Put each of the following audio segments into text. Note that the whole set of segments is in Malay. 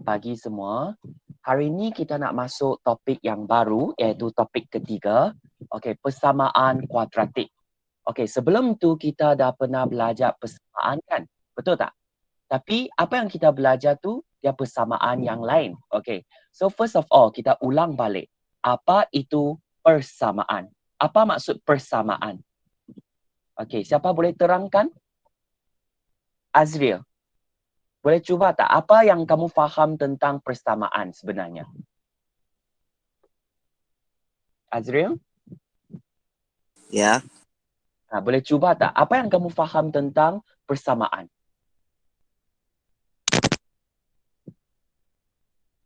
selamat pagi semua. Hari ini kita nak masuk topik yang baru iaitu topik ketiga. Okey, persamaan kuadratik. Okey, sebelum tu kita dah pernah belajar persamaan kan? Betul tak? Tapi apa yang kita belajar tu dia persamaan yang lain. Okey. So first of all kita ulang balik. Apa itu persamaan? Apa maksud persamaan? Okey, siapa boleh terangkan? Azril. Boleh cuba tak apa yang kamu faham tentang persamaan sebenarnya? Azril? Ya, Boleh cuba tak apa yang kamu faham tentang persamaan?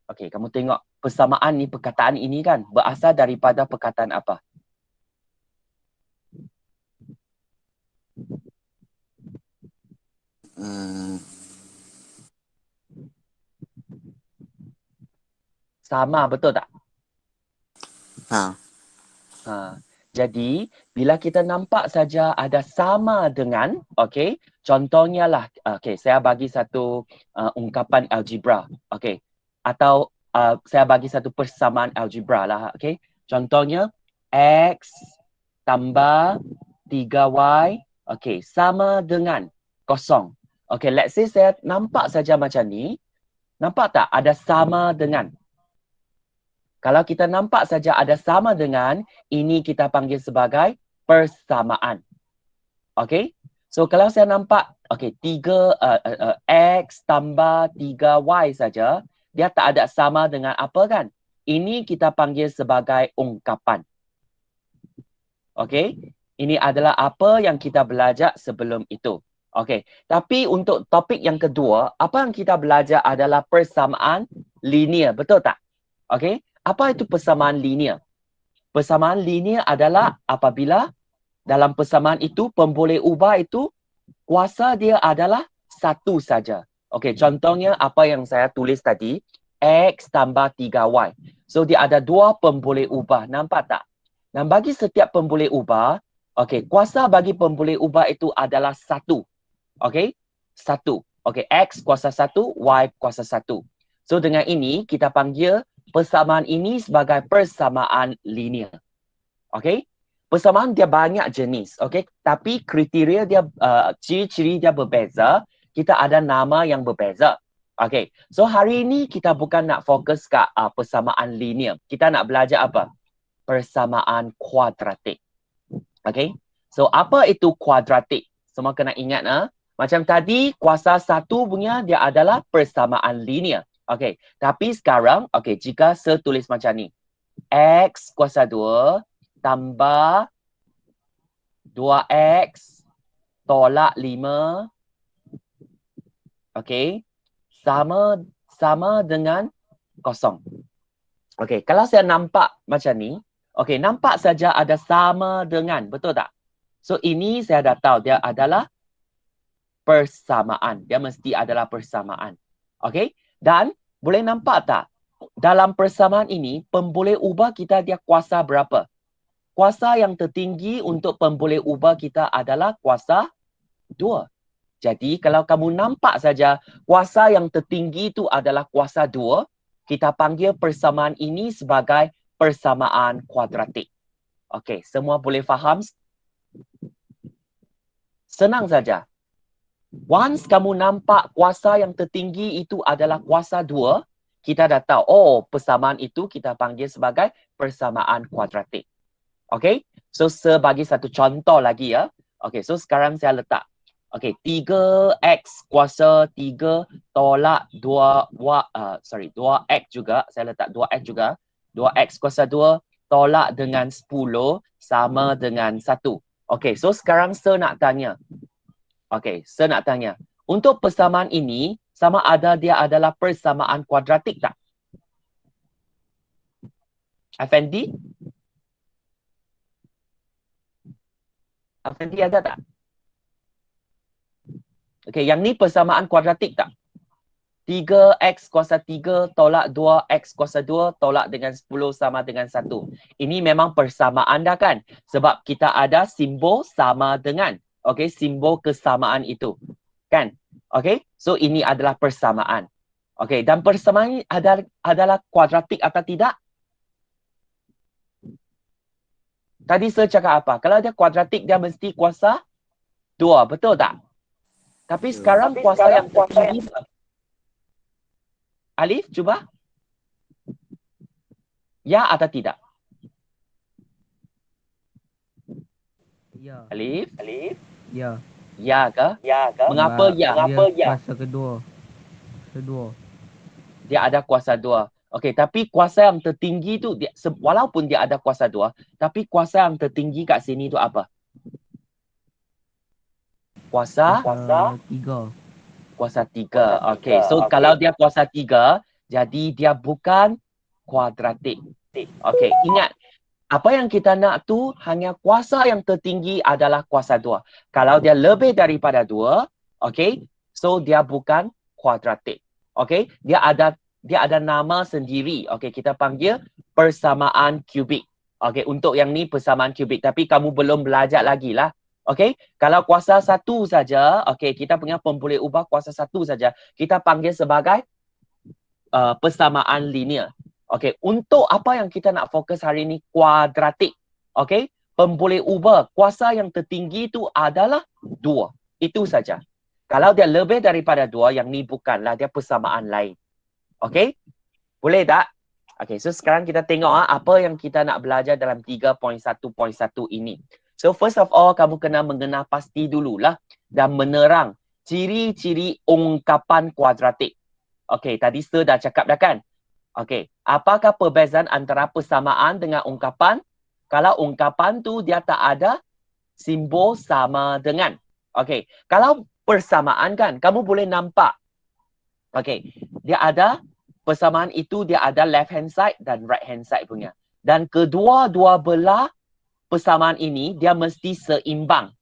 Okey, kamu tengok persamaan ni, perkataan ini kan berasal daripada perkataan apa? hmm, Sama, betul tak? ha, Jadi, bila kita nampak saja ada sama dengan, okey, contohnya lah, okey, saya bagi satu ungkapan algebra, okey, atau saya bagi satu persamaan algebra lah, okey. Contohnya, X tambah 3Y, okey, sama dengan kosong. Okey, let's say saya nampak saja macam ni, nampak tak ada sama dengan? Kalau kita nampak saja ada sama dengan, ini kita panggil sebagai persamaan. Okey? So kalau saya nampak, okey, 3 X tambah 3Y saja, dia tak ada sama dengan apa kan? Ini kita panggil sebagai ungkapan. Okey? Ini adalah apa yang kita belajar sebelum itu. Okey. Tapi untuk topik yang kedua, apa yang kita belajar adalah persamaan linear. Betul tak? Okey? Apa itu persamaan linear? Persamaan linear adalah apabila dalam persamaan itu pemboleh ubah itu kuasa dia adalah satu saja. Okey, contohnya apa yang saya tulis tadi, X tambah 3Y. So dia ada dua pemboleh ubah, nampak tak? Dan bagi setiap pemboleh ubah, okey, kuasa bagi pemboleh ubah itu adalah satu. Okey? Satu. Okey, X kuasa satu, Y kuasa satu. So dengan ini kita panggil persamaan ini sebagai persamaan linear. Okey? Persamaan dia banyak jenis, okey? Tapi kriteria dia, ciri-ciri dia berbeza. Kita ada nama yang berbeza. Okey. So hari ini kita bukan nak fokus ke persamaan linear. Kita nak belajar apa? Persamaan kuadratik. Okey? So apa itu kuadratik? Semua kena ingat macam tadi kuasa satu punya dia adalah persamaan linear. Okey. Tapi sekarang, okey, jika saya tulis macam ni. X kuasa 2 tambah 2X tolak 5. Okey. Sama dengan kosong. Okey, kalau saya nampak macam ni, okey, nampak saja ada sama dengan, betul tak? So ini saya dah tahu dia adalah persamaan. Dia mesti adalah persamaan. Okey? Dan boleh nampak tak? Dalam persamaan ini, pemboleh ubah kita dia kuasa berapa? Kuasa yang tertinggi untuk pemboleh ubah kita adalah kuasa 2. Jadi kalau kamu nampak saja kuasa yang tertinggi itu adalah kuasa 2, kita panggil persamaan ini sebagai persamaan kuadratik. Okey, semua boleh faham? Senang saja. Once kamu nampak kuasa yang tertinggi itu adalah kuasa 2, kita dah tahu, oh, persamaan itu kita panggil sebagai persamaan kuadratik. Okey? So, sebagai satu contoh lagi ya. Okey, so sekarang saya letak. Okey, 3X kuasa 3 tolak 2X juga. Saya letak 2X juga. 2X kuasa 2 tolak dengan 10 sama dengan 1. Okey, so sekarang saya nak tanya. Okey, saya nak tanya. Untuk persamaan ini, sama ada dia adalah persamaan kuadratik tak? Effendi? Effendi ada tak? Okey, yang ni persamaan kuadratik tak? 3X kuasa 3 tolak 2X kuasa 2 tolak dengan 10 sama dengan 1. Ini memang persamaan dah kan? Sebab kita ada simbol sama dengan. Okey, simbol kesamaan itu. Kan? Okey? So ini adalah persamaan. Okey, dan persamaan ini adalah kuadratik atau tidak? Tadi saya cakap apa? Kalau dia kuadratik, dia mesti kuasa 2, betul tak? Tapi Betul. sekarang kuasa yang tertinggi, Alif, cuba. Ya atau tidak? Ya. Alif, Ya. ya ke? Mengapa Sebab ya? dia kuasa kedua. Dia ada kuasa 2. Okey, tapi kuasa yang tertinggi tu, walaupun dia ada kuasa 2, tapi kuasa yang tertinggi kat sini tu apa? Kuasa Tiga. Kuasa 3. Okey, so kalau dia kuasa 3, jadi dia bukan kuadratik. Okey, ingat. Apa yang kita nak tu hanya kuasa yang tertinggi adalah kuasa 2. Kalau dia lebih daripada 2, okey, so dia bukan kuadratik. Okey, dia ada nama sendiri. Okey, kita panggil persamaan kubik. Okey, untuk yang ni persamaan kubik, tapi kamu belum belajar lagi lah. Okey, kalau kuasa 1 saja, okey, kita punya pemboleh ubah kuasa 1 saja, kita panggil sebagai persamaan linear. Okey, untuk apa yang kita nak fokus hari ini? Kuadratik. Okey, pemboleh ubah kuasa yang tertinggi itu adalah 2. Itu saja. Kalau dia lebih daripada 2, yang ni bukanlah, dia persamaan lain. Okey? Boleh tak? Okey, so sekarang kita tengok apa yang kita nak belajar dalam 3.1.1 ini. So first of all, kamu kena mengenal pasti dululah dan menerang ciri-ciri ungkapan kuadratik. Okey, tadi Sir dah cakap dah kan? Okey, apakah perbezaan antara persamaan dengan ungkapan? Kalau ungkapan tu dia tak ada simbol sama dengan. Okey, kalau persamaan kan, kamu boleh nampak. Okey, dia ada persamaan itu, dia ada left hand side dan right hand side punya. Dan kedua-dua belah persamaan ini, dia mesti seimbang.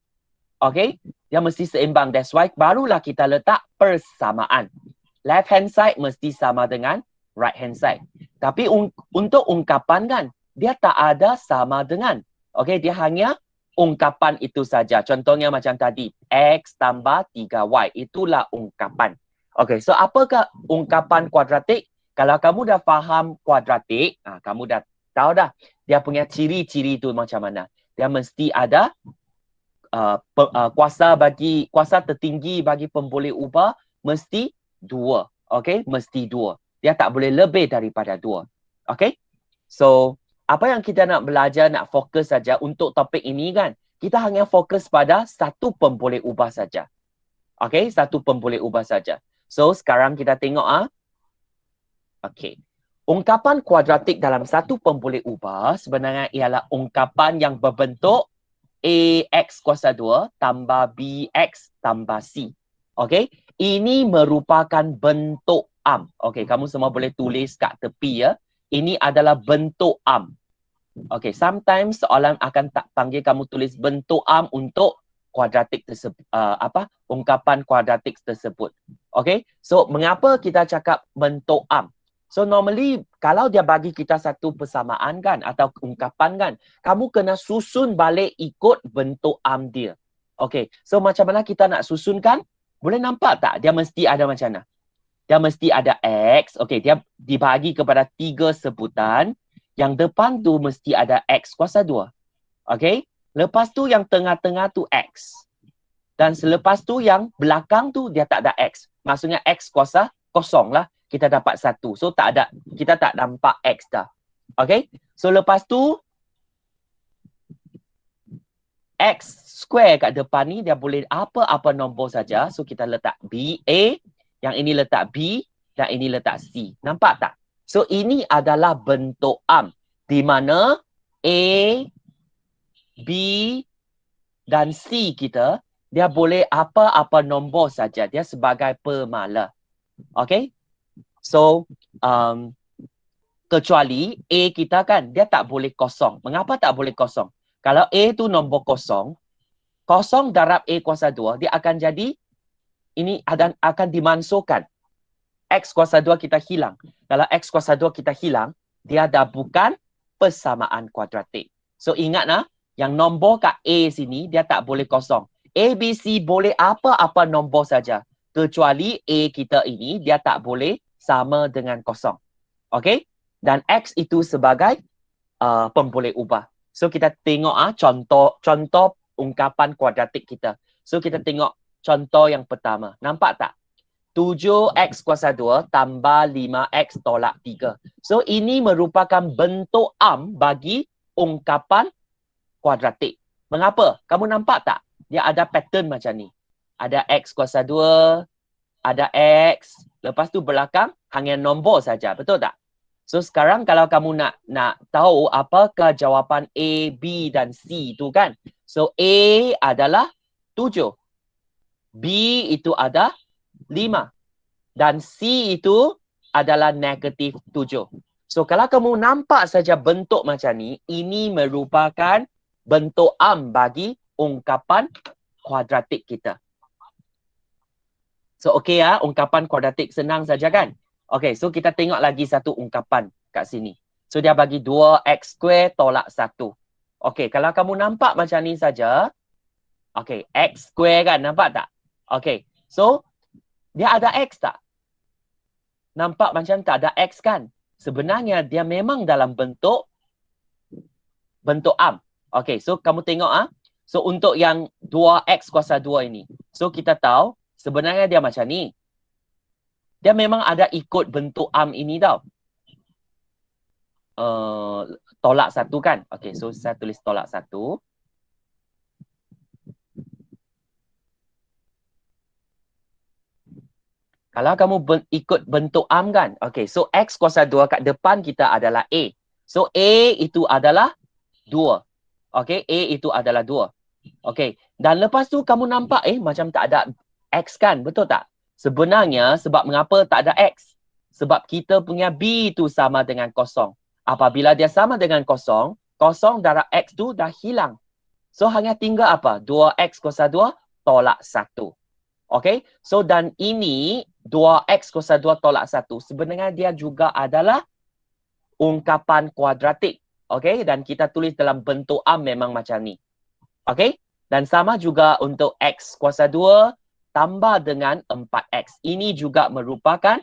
Okey, dia mesti seimbang. That's why barulah kita letak persamaan. Left hand side mesti sama dengan right hand side. Tapi untuk ungkapan kan, dia tak ada sama dengan. Okey, dia hanya ungkapan itu saja. Contohnya macam tadi, X tambah 3Y. Itulah ungkapan. Okey, so apakah ungkapan kuadratik? Kalau kamu dah faham kuadratik, kamu dah tahu dah dia punya ciri-ciri itu macam mana. Dia mesti ada kuasa tertinggi bagi pemboleh ubah mesti 2. Okey, mesti 2. Dia tak boleh lebih daripada 2. Okey? So, apa yang kita nak belajar, nak fokus saja untuk topik ini kan, kita hanya fokus pada satu pemboleh ubah saja. Okey, satu pemboleh ubah saja. So, sekarang kita tengok okey. Ungkapan kuadratik dalam satu pemboleh ubah sebenarnya ialah ungkapan yang berbentuk AX kuasa 2 tambah BX tambah C. Okey, ini merupakan bentuk am. Okey, kamu semua boleh tulis kat tepi ya. Ini adalah bentuk am. Okey, sometimes soalan akan tak panggil kamu tulis bentuk am untuk kuadratik tersebut, ungkapan kuadratik tersebut. Okey, so mengapa kita cakap bentuk am? So normally kalau dia bagi kita satu persamaan kan atau ungkapan kan, kamu kena susun balik ikut bentuk am dia. Okey, so macam mana kita nak susunkan? Boleh nampak tak? Dia mesti ada macam mana? Dia mesti ada X. Okey, dia dibagi kepada 3 sebutan. Yang depan tu mesti ada X kuasa 2. Okey, lepas tu yang tengah-tengah tu X. Dan selepas tu yang belakang tu dia tak ada X. Maksudnya X kuasa kosong lah. Kita dapat 1. So tak ada, kita tak nampak X dah. Okay. So lepas tu X square kat depan ni dia boleh apa-apa nombor saja. So kita letak B, A. Yang ini letak B. Dan ini letak C. Nampak tak? So ini adalah bentuk am. Di mana A, B dan C kita, dia boleh apa-apa nombor saja. Dia sebagai pemala. Okay. So, kecuali A kita kan, dia tak boleh kosong. Mengapa tak boleh kosong? Kalau A tu nombor kosong, kosong darab A kuasa 2, dia akan jadi, ini akan dimansuhkan. X kuasa 2 kita hilang. Kalau X kuasa 2 kita hilang, dia dah bukan persamaan kuadratik. So, ingat yang nombor kat A sini, dia tak boleh kosong. A, B, C boleh apa-apa nombor saja. Kecuali A kita ini, dia tak boleh sama dengan kosong. Okey? Dan X itu sebagai pemboleh ubah. So kita tengok contoh ungkapan kuadratik kita. So kita tengok contoh yang pertama. Nampak tak? 7x kuasa 2 tambah 5x tolak 3. So ini merupakan bentuk bagi ungkapan kuadratik. Mengapa? Kamu nampak tak? Dia ada pattern macam ni. Ada x kuasa 2, ada x, lepas tu belakang hanya nombor saja. Betul tak? So sekarang kalau kamu nak tahu apakah jawapan A, B dan C tu kan. So A adalah 7. B itu ada 5. Dan C itu adalah negatif 7. So kalau kamu nampak saja bentuk macam ni, ini merupakan bentuk bagi ungkapan kuadratik kita. So okey ya, ungkapan kuadratik senang saja kan? Okey, so kita tengok lagi satu ungkapan kat sini. So dia bagi 2x square tolak 1. Okey, kalau kamu nampak macam ni saja, okey, x square kan, nampak tak? Okey, so dia ada x tak? Nampak macam tak ada x kan? Sebenarnya dia memang dalam bentuk Okey, so kamu tengok So untuk yang 2x kuasa 2 ini. So kita tahu sebenarnya dia macam ni. Dia memang ada ikut bentuk ini tau. Tolak 1 kan? Okey, so saya tulis tolak 1. Kalau kamu ikut bentuk kan? Okey, so x kuasa 2 kat depan kita adalah A. So A itu adalah 2. Okey, A itu adalah 2. Okey, dan lepas tu kamu nampak macam tak ada X kan, betul tak? Sebenarnya sebab mengapa tak ada X? Sebab kita punya B tu sama dengan kosong. Apabila dia sama dengan kosong, kosong darab X tu dah hilang. So hanya tinggal apa? 2X kuasa 2 tolak 1. Okey, so dan ini 2X kuasa 2 tolak 1 sebenarnya dia juga adalah ungkapan kuadratik. Okey, dan kita tulis dalam bentuk memang macam ni. Okey, dan sama juga untuk X kuasa 2 tambah dengan 4X. Ini juga merupakan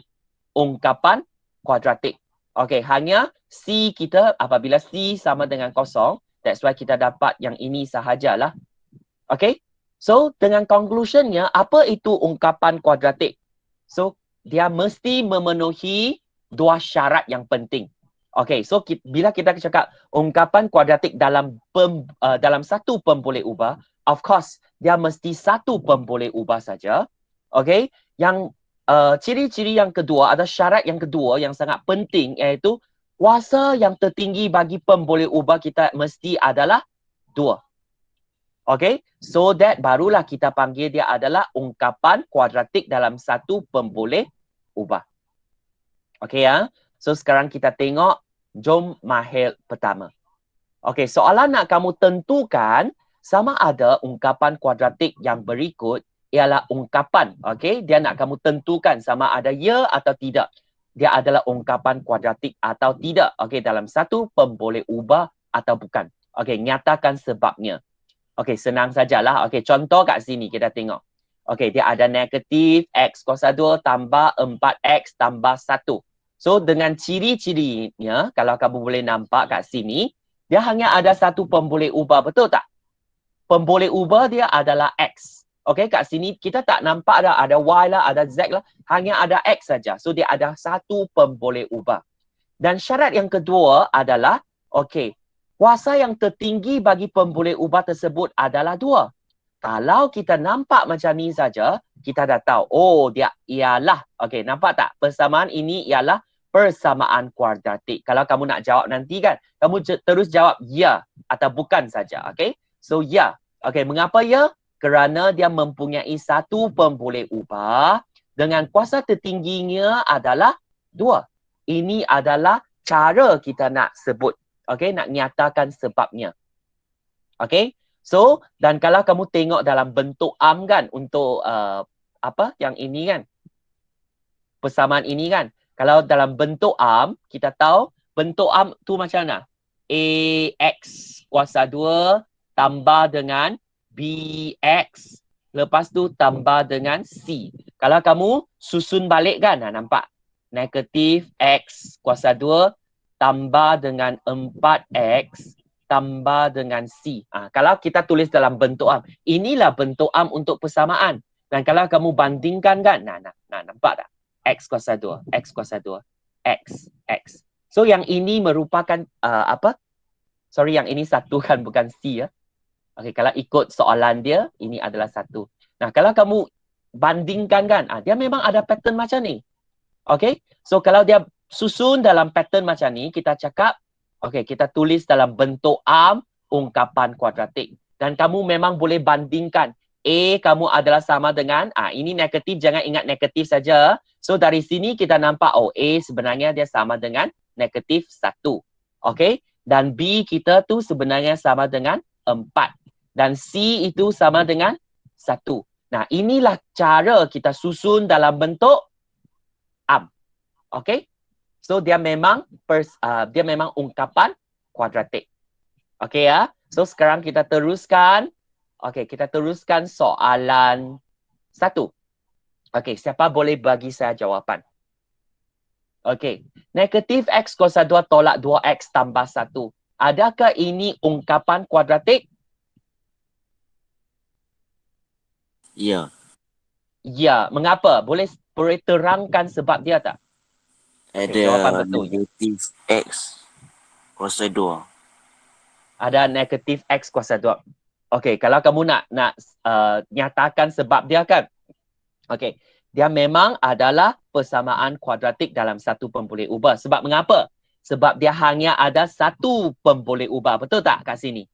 ungkapan kuadratik. Okey, hanya C kita apabila C sama dengan kosong, that's why kita dapat yang ini sahajalah. Okey, so dengan conclusionnya, apa itu ungkapan kuadratik? So, dia mesti memenuhi dua syarat yang penting. Okey, so bila kita cakap ungkapan kuadratik dalam satu pemboleh ubah, of course, dia mesti satu pemboleh ubah saja. Okey, yang ciri-ciri yang kedua, ada syarat yang kedua yang sangat penting, iaitu kuasa yang tertinggi bagi pemboleh ubah kita mesti adalah 2. Okey, so that barulah kita panggil dia adalah ungkapan kuadratik dalam satu pemboleh ubah. Okey ya. So sekarang kita tengok, jom mahir pertama. Okey, soalan nak kamu tentukan sama ada ungkapan kuadratik yang berikut ialah ungkapan. Okey, dia nak kamu tentukan sama ada ya atau tidak. Dia adalah ungkapan kuadratik atau tidak. Okey, dalam satu pemboleh ubah atau bukan. Okey, nyatakan sebabnya. Okey, senang sajalah. Okey, contoh kat sini kita tengok. Okey, dia ada negatif x kuasa 2 tambah 4x tambah 1. So dengan ciri-cirinya, kalau kamu boleh nampak kat sini, dia hanya ada satu pemboleh ubah, betul tak? Pemboleh ubah dia adalah x. Okey, kat sini kita tak nampak ada y lah, ada z lah, hanya ada x saja. So dia ada satu pemboleh ubah. Dan syarat yang kedua adalah, okey, kuasa yang tertinggi bagi pemboleh ubah tersebut adalah 2. Kalau kita nampak macam ni saja, kita dah tahu, oh dia ialah, okey, nampak tak? Persamaan ini ialah persamaan kuadratik. Kalau kamu nak jawab nanti kan, kamu terus jawab ya atau bukan saja. Okay? So ya. Okay, mengapa ya? Kerana dia mempunyai satu pemboleh ubah dengan kuasa tertingginya adalah 2. Ini adalah cara kita nak sebut. Okay, nak nyatakan sebabnya. Okay? So, dan kalau kamu tengok dalam bentuk kan untuk apa yang ini kan? Persamaan ini kan? Kalau dalam bentuk kita tahu bentuk tu macam mana? AX kuasa 2 tambah dengan BX. Lepas tu tambah dengan C. Kalau kamu susun balik kan, nampak? Negatif X kuasa 2 tambah dengan 4X tambah dengan C. Kalau kita tulis dalam bentuk am, inilah bentuk am untuk persamaan. Dan kalau kamu bandingkan kan, nampak tak? X kuasa 2, X kuasa 2, X, X. So yang ini merupakan apa? Sorry, yang ini 1 kan, bukan C ya. Okay, kalau ikut soalan dia, ini adalah 1. Nah, kalau kamu bandingkan kan, dia memang ada pattern macam ni. Okay, so kalau dia susun dalam pattern macam ni, kita cakap, okay, kita tulis dalam bentuk am ungkapan kuadratik. Dan kamu memang boleh bandingkan. A kamu adalah sama dengan, ini negatif, jangan ingat negatif saja. So dari sini kita nampak, A sebenarnya dia sama dengan negatif 1. Okay, dan B kita tu sebenarnya sama dengan 4. Dan C itu sama dengan 1. Nah, inilah cara kita susun dalam bentuk am. Okay? So dia memang ungkapan kuadratik. Okay ya? So sekarang kita teruskan. Okay, kita teruskan soalan 1. Okay, siapa boleh bagi saya jawapan? Okay. Negatif X kuasa 2 tolak 2X tambah 1. Adakah ini ungkapan kuadratik? Ya. Ya. Mengapa? Boleh terangkan sebab dia tak? jawapan Ada betul. negatif X kuasa 2. Ada negatif X kuasa 2. Okey, kalau kamu nak nyatakan sebab dia kan. Okey, dia memang adalah persamaan kuadratik dalam satu pemboleh ubah. Sebab mengapa? Sebab dia hanya ada satu pemboleh ubah. Betul tak kat sini?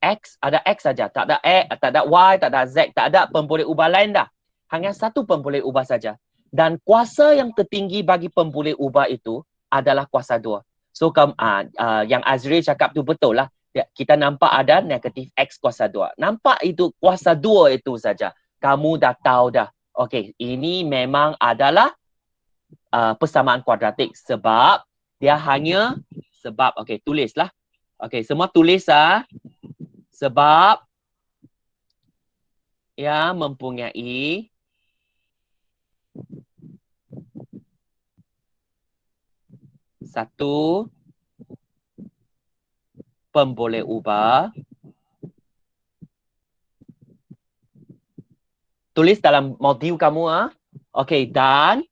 X, ada X saja. Tak ada X, tak ada Y, tak ada Z. Tak ada pemboleh ubah lain dah. Hanya satu pemboleh ubah saja. Dan kuasa yang tertinggi bagi pemboleh ubah itu adalah kuasa 2. So, yang Azri cakap tu betul lah. Kita nampak ada negatif X kuasa 2. Nampak itu kuasa 2 itu saja. Kamu dah tahu dah. Okey, ini memang adalah persamaan kuadratik. Sebab dia hanya, okey, tulislah. Okey, semua tulis sebab ia mempunyai satu pemboleh ubah. Tulis dalam modul kamu Okey, dan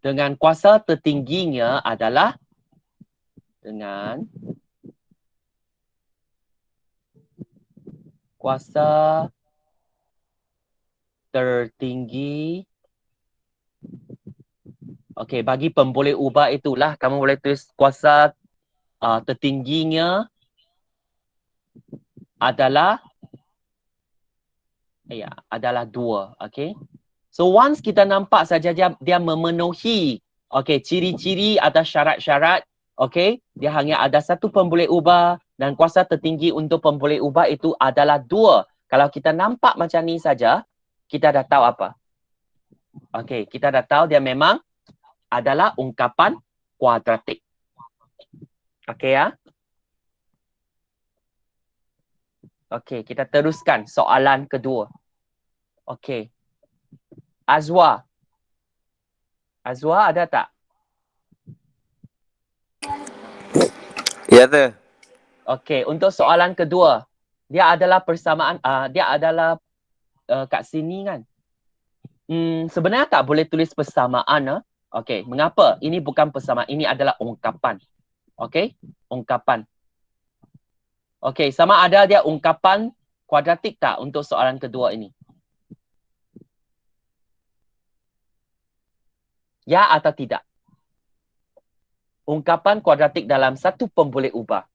dengan kuasa tertingginya adalah dengan kuasa tertinggi. Okey, bagi pemboleh ubah itulah kamu boleh tulis kuasa tertingginya adalah 2. Okey. So once kita nampak saja dia memenuhi ciri-ciri atau syarat-syarat, dia hanya ada satu pemboleh ubah dan kuasa tertinggi untuk pemboleh ubah itu adalah 2. Kalau kita nampak macam ni saja, kita dah tahu apa? Kita dah tahu dia memang adalah ungkapan kuadratik. Ya. Kita teruskan soalan kedua. Azwa ada tak? Ya, tu. Untuk soalan kedua, dia adalah persamaan, dia adalah kat sini kan. Sebenarnya tak boleh tulis persamaan. Mengapa? Ini bukan persamaan, ini adalah ungkapan. Ungkapan. Sama ada dia ungkapan kuadratik tak untuk soalan kedua ini? Ya atau tidak? Ungkapan kuadratik dalam satu pemboleh ubah.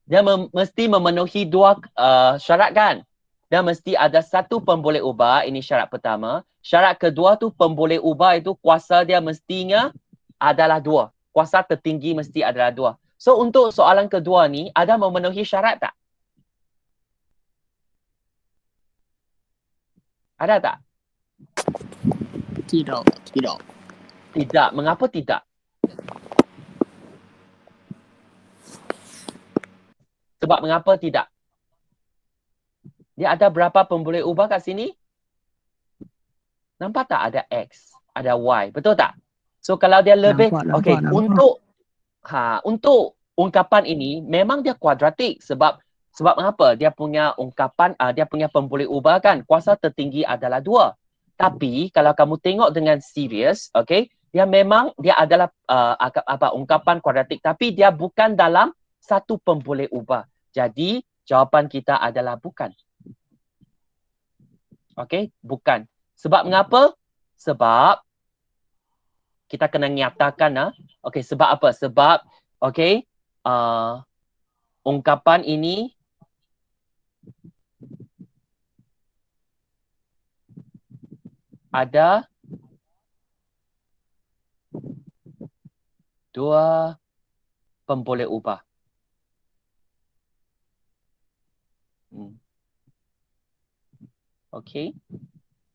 Dia mesti memenuhi 2 syarat kan? Dia mesti ada satu pemboleh ubah, ini syarat pertama. Syarat kedua tu pemboleh ubah itu kuasa dia mestinya adalah 2. Kuasa tertinggi mesti adalah 2. So untuk soalan kedua ni, ada memenuhi syarat tak? Ada tak? Tidak. Tidak. Mengapa tidak? Sebab mengapa tidak? Dia ada berapa pemboleh ubah kat sini? Nampak tak ada X, ada Y, betul tak? So kalau dia lebih, okey, untuk ungkapan ini memang dia kuadratik sebab mengapa? Dia punya ungkapan, dia punya pemboleh ubah kan, kuasa tertinggi adalah 2. Tapi kalau kamu tengok dengan serius, okey, dia memang dia adalah ungkapan kuadratik tapi dia bukan dalam satu pemboleh ubah. Jadi jawapan kita adalah bukan. Okey, bukan. Sebab mengapa? Sebab kita kena nyatakan okey, sebab apa? Sebab okey, ungkapan ini ada 2 pemboleh ubah. Okey.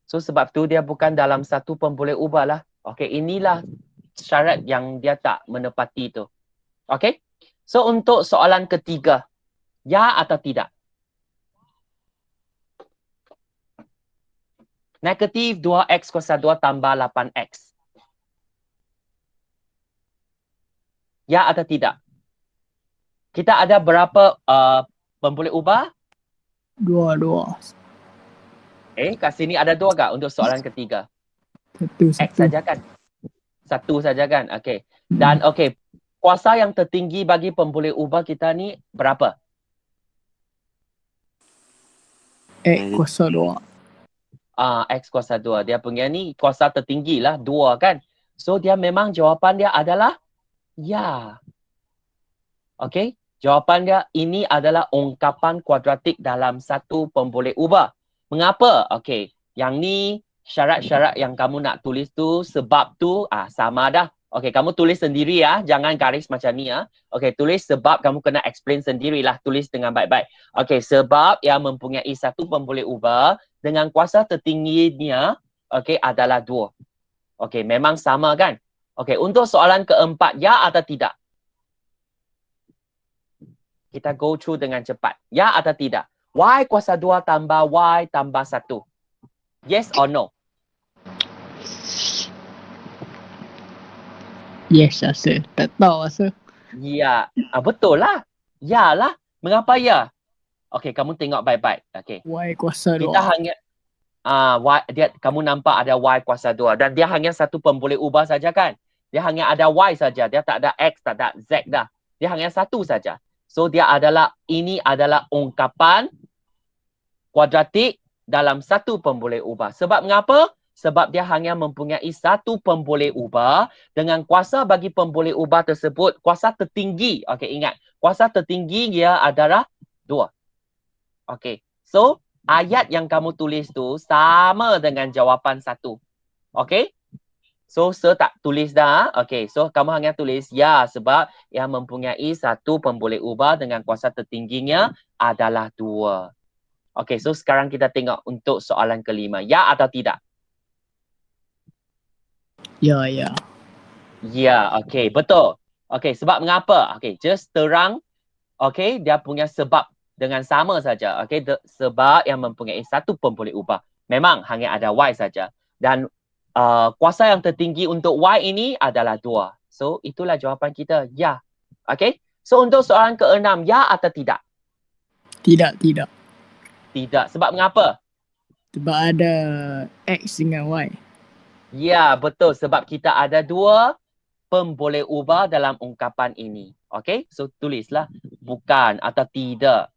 So sebab tu dia bukan dalam satu pemboleh ubah lah. Okey, inilah syarat yang dia tak menepati tu. Okey. So untuk soalan ketiga, ya atau tidak? Negatif 2x kuasa 2 tambah 8x. Ya atau tidak? Kita ada berapa pemboleh ubah? 2. Kat sini ada 2 tak untuk soalan ketiga? 1. X saja kan? 1 saja kan? Okey. Dan okey, kuasa yang tertinggi bagi pemboleh ubah kita ni berapa? X kuasa 2. X kuasa 2. Dia punya ni kuasa tertinggi lah, 2 kan? So dia memang jawapan dia adalah ya. Okey? Jawapan dia ini adalah ungkapan kuadratik dalam satu pemboleh ubah. Mengapa? Okey. Yang ni syarat-syarat yang kamu nak tulis tu, sebab tu sama dah. Okey, kamu tulis sendiri ya, jangan garis macam ni ya. Okey, tulis sebab, kamu kena explain sendirilah, tulis dengan baik-baik. Okey, sebab yang mempunyai satu pemboleh ubah dengan kuasa tertingginya adalah 2. Okey, memang sama kan? Okey, untuk soalan keempat, ya atau tidak? Kita go through dengan cepat. Ya atau tidak? Y kuasa 2 tambah Y tambah 1. Yes or no? Yes, rasa. Tak tahu rasa. Ya. Betul lah. Ya lah. Mengapa ya? Okey, kamu tengok baik-baik. Okey. Y kuasa 2. Kita hanya kamu nampak ada Y kuasa 2 dan dia hanya satu pemboleh ubah saja kan? Dia hanya ada Y saja. Dia tak ada X, tak ada Z dah. Dia hanya satu saja. So ini adalah ungkapan kuadratik dalam satu pemboleh ubah. Sebab mengapa? Sebab dia hanya mempunyai satu pemboleh ubah dengan kuasa bagi pemboleh ubah tersebut, kuasa tertinggi. Okey, ingat. Kuasa tertinggi dia adalah 2. Okey. So, ayat yang kamu tulis tu sama dengan jawapan 1. Okey? So, tak tulis dah. Okey, so kamu hanya tulis ya sebab yang mempunyai satu pemboleh ubah dengan kuasa tertingginya adalah 2. Okey, so sekarang kita tengok untuk soalan kelima. Ya atau tidak? Ya. Ya, okey, betul. Okey, sebab mengapa? Okey, just terang. Okey, dia punya sebab dengan sama saja. Okey, sebab yang mempunyai satu pemboleh ubah. Memang hanya ada Y saja. Dan kuasa yang tertinggi untuk Y ini adalah 2. So, itulah jawapan kita. Ya. Okey, so untuk soalan keenam, ya atau tidak? Tidak. Tidak. Sebab mengapa? Sebab ada X dengan Y. Ya, betul. Sebab kita ada 2 pemboleh ubah dalam ungkapan ini. Okey, so tulislah bukan atau tidak.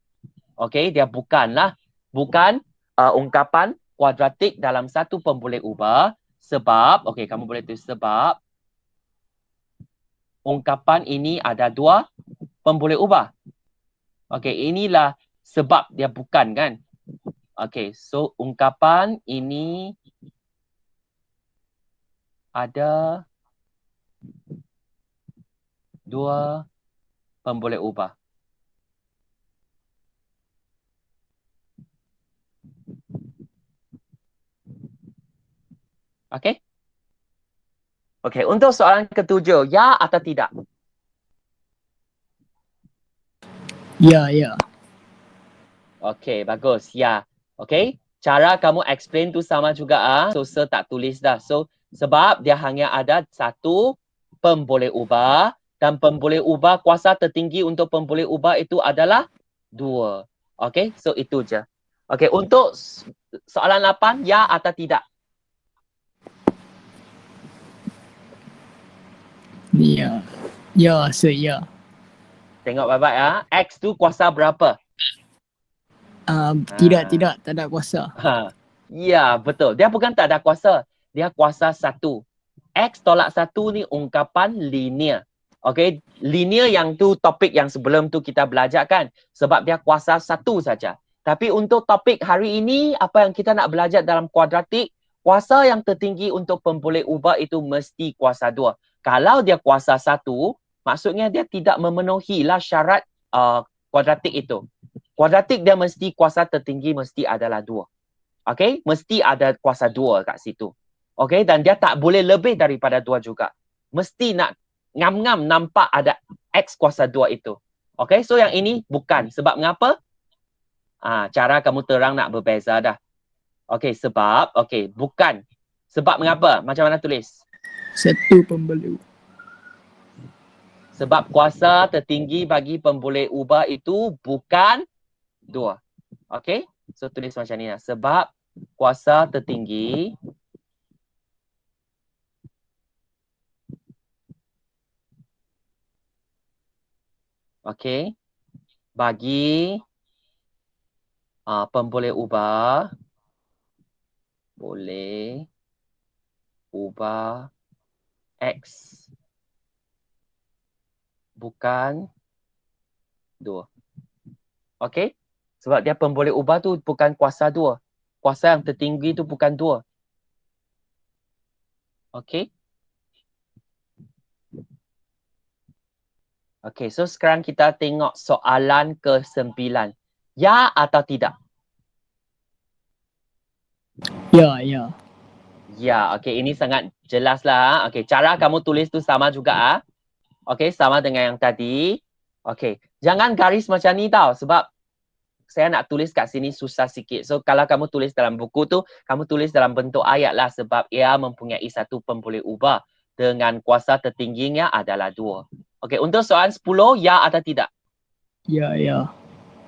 Okey, dia bukanlah. Bukan ungkapan kuadratik dalam satu pemboleh ubah. Sebab, okey, kamu boleh tulis sebab ungkapan ini ada 2 pemboleh ubah. Okey, inilah sebab dia bukan kan? Okey, so ungkapan ini ada 2 pemboleh ubah. Okey? Okey, untuk soalan ketujuh, ya atau tidak? Ya, ya. Okey, bagus. Ya. Okey. Cara kamu explain tu sama juga So, Sir tak tulis dah. So, sebab dia hanya ada satu pemboleh ubah dan pemboleh ubah kuasa tertinggi untuk pemboleh ubah itu adalah 2. Okey, so itu je. Okey, untuk soalan 8, ya atau tidak? Ya. Ya, sir, ya. Tengok baik-baik ya. X tu kuasa berapa? Tidak, tak ada kuasa. Ha. Ya, betul. Dia bukan tak ada kuasa. Dia kuasa 1. X tolak 1 ni ungkapan linear. Okey, linear yang tu topik yang sebelum tu kita belajar kan. Sebab dia kuasa 1 saja. Tapi untuk topik hari ini, apa yang kita nak belajar dalam kuadratik, kuasa yang tertinggi untuk pemboleh ubah itu mesti kuasa 2. Kalau dia kuasa 1, maksudnya dia tidak memenuhi lah syarat kuadratik itu. Kuadratik dia mesti kuasa tertinggi mesti adalah 2. Okey, mesti ada kuasa 2 kat situ. Okey, dan dia tak boleh lebih daripada 2 juga. Mesti nak ngam-ngam nampak ada X kuasa 2 itu. Okey, so yang ini bukan. Sebab mengapa? Cara kamu terang nak berbeza dah. Okey, sebab, bukan. Sebab mengapa? Macam mana tulis? Satu pemboleh. Sebab kuasa tertinggi bagi pemboleh ubah itu bukan 2. Okey, so tulis macam ni lah. Sebab kuasa tertinggi bagi pemboleh ubah boleh ubah X bukan 2. Okey? Sebab dia pemboleh ubah tu bukan kuasa 2. Kuasa yang tertinggi tu bukan 2. Okey? Okey, so sekarang kita tengok soalan ke-9. Ya atau tidak? Ya, ya. Ya, okey, ini sangat jelas lah. Okey, cara kamu tulis tu sama juga. Okey, sama dengan yang tadi. Okey, jangan garis macam ni tau. Sebab saya nak tulis kat sini susah sikit. So, kalau kamu tulis dalam buku tu, kamu tulis dalam bentuk ayat lah. Sebab ia mempunyai satu pemboleh ubah dengan kuasa tertingginya adalah 2. Okey, untuk soalan 10, ya atau tidak? Ya, ya.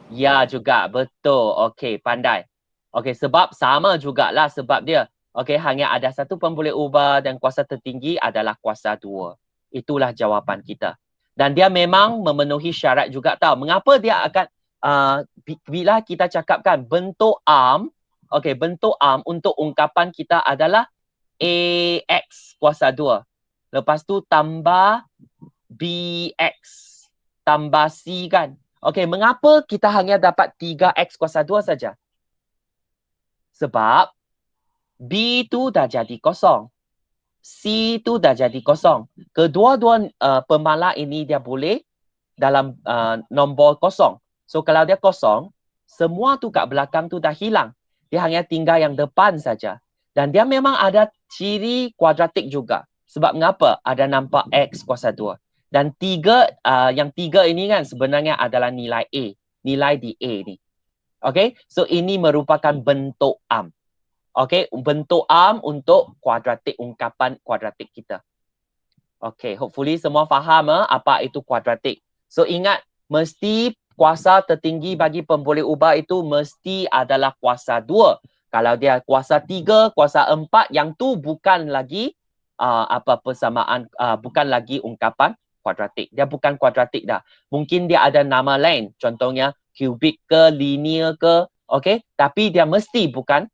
Ya juga, betul. Okey, pandai. Okey, sebab sama jugalah sebab dia. Okey, hanya ada satu pemboleh ubah dan kuasa tertinggi adalah kuasa 2. Itulah jawapan kita. Dan dia memang memenuhi syarat juga tahu. Mengapa dia akan bila kita cakapkan bentuk arm, okey, bentuk arm untuk ungkapan kita adalah AX kuasa 2. Lepas tu tambah BX tambah C kan. Okey, mengapa kita hanya dapat 3X kuasa 2 saja? Sebab B tu dah jadi kosong. C tu dah jadi kosong. Kedua-dua pemalah ini dia boleh dalam nombor kosong. So kalau dia kosong, semua tu kat belakang tu dah hilang. Dia hanya tinggal yang depan saja. Dan dia memang ada ciri kuadratik juga. Sebab mengapa? Ada nampak X kuasa 2. Dan yang 3 ini kan sebenarnya adalah nilai A. Nilai di A ni. Okay, so ini merupakan bentuk arm. Okay, bentuk arm untuk kuadratik, ungkapan kuadratik kita. Okay, hopefully semua faham apa itu kuadratik. So ingat, mesti kuasa tertinggi bagi pemboleh ubah itu mesti adalah kuasa 2. Kalau dia kuasa 3, kuasa 4, yang tu bukan lagi persamaan, bukan lagi ungkapan kuadratik. Dia bukan kuadratik dah. Mungkin dia ada nama lain. Contohnya kubik ke, linear ke. Okay, tapi dia mesti bukan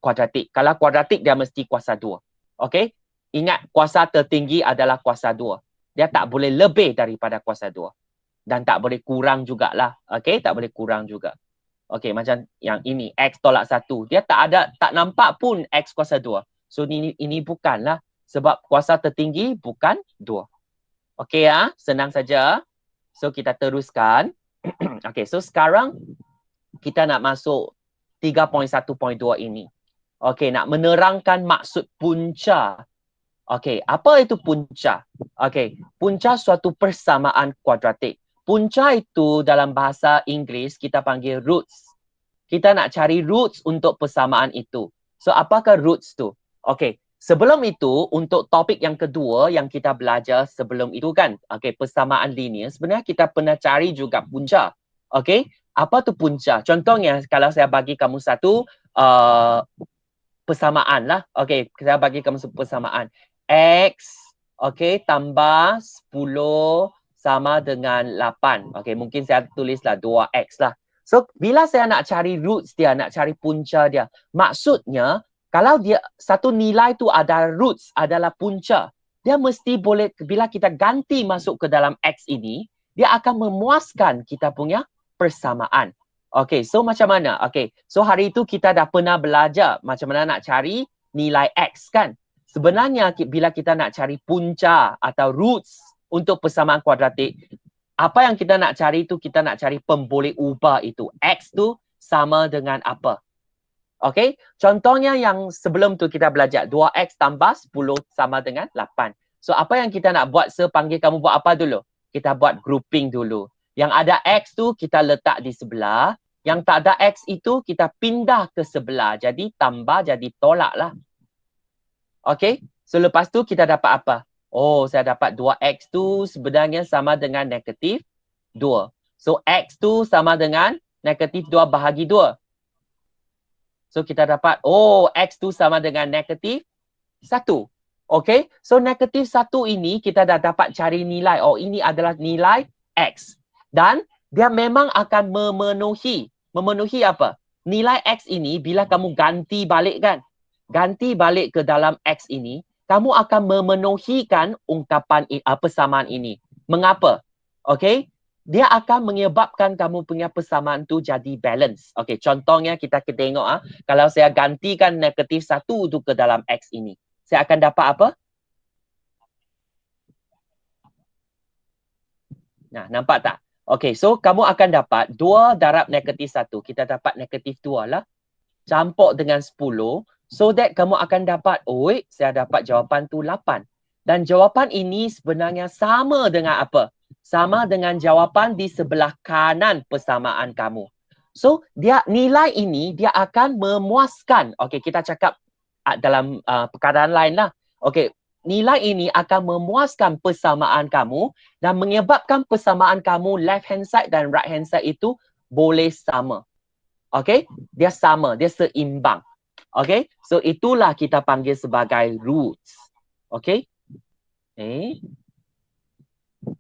kuadratik. Kalau kuadratik dia mesti kuasa 2. Okay, ingat kuasa tertinggi adalah kuasa 2. Dia tak boleh lebih daripada kuasa 2. Dan tak boleh kurang jugalah. Okay, tak boleh kurang juga. Okay, macam yang ini, X tolak 1. Dia tak nampak pun X kuasa 2. So ini bukanlah. Sebab kuasa tertinggi bukan 2. Okay ya, senang saja. So kita teruskan. Okay, so sekarang kita nak masuk 3.1.2 ini. Okay, nak menerangkan maksud punca. Okay, apa itu punca? Okay, punca suatu persamaan kuadratik. punca itu dalam bahasa Inggeris kita panggil roots. Kita nak cari roots untuk persamaan itu. So apakah roots tu? Okey, sebelum itu untuk topik yang kedua yang kita belajar sebelum itu kan, okey, persamaan linear, sebenarnya kita pernah cari juga punca. Okey, apa tu punca? Contohnya kalau saya bagi kamu satu persamaan lah. Okey, saya bagi kamu satu persamaan. X, okey, tambah 10 sama dengan 8. Okey, mungkin saya tulislah 2x lah. So, bila saya nak cari roots dia, nak cari punca dia, maksudnya kalau dia satu nilai tu ada roots, adalah punca, dia mesti boleh, bila kita ganti masuk ke dalam x ini, dia akan memuaskan kita punya persamaan. Okey, so macam mana? Okey, so hari itu kita dah pernah belajar macam mana nak cari nilai x kan? Sebenarnya bila kita nak cari punca atau roots untuk persamaan kuadratik, apa yang kita nak cari tu, kita nak cari pemboleh ubah itu. X tu sama dengan apa? Okey, contohnya yang sebelum tu kita belajar 2x tambah 10 sama dengan 8. So apa yang kita nak buat, panggil kamu buat apa dulu? Kita buat grouping dulu. Yang ada x tu kita letak di sebelah, yang tak ada x itu kita pindah ke sebelah. Jadi tambah jadi tolak lah. Okey, so lepas tu kita dapat apa? Oh, saya dapat 2x tu sebenarnya sama dengan negatif 2. So, x tu sama dengan negatif 2 bahagi 2. So, kita dapat, oh, x tu sama dengan negatif 1. Okay, so negatif 1 ini kita dah dapat cari nilai. Oh, ini adalah nilai x. Dan dia memang akan memenuhi. Memenuhi apa? Nilai x ini bila kamu ganti balik kan? Ganti balik ke dalam x ini, kamu akan memenuhikan ungkapan persamaan ini. Mengapa? Okey, dia akan menyebabkan kamu punya persamaan tu jadi balance. Okey, contohnya kita tengok kalau saya gantikan negatif 1 tu ke dalam x ini, saya akan dapat apa? Nah, nampak tak? Okey, so kamu akan dapat 2 darab negatif 1. Kita dapat negatif 2 lah. Campur dengan 10. So that kamu akan dapat, oh, saya dapat jawapan tu 8. Dan jawapan ini sebenarnya sama dengan apa? Sama dengan jawapan di sebelah kanan persamaan kamu. So, dia nilai ini dia akan memuaskan. Okey, kita cakap dalam perkataan lain lah. Okey, nilai ini akan memuaskan persamaan kamu dan menyebabkan persamaan kamu left hand side dan right hand side itu boleh sama. Okey, dia sama, dia seimbang. Okay, so itulah kita panggil sebagai roots. Okay.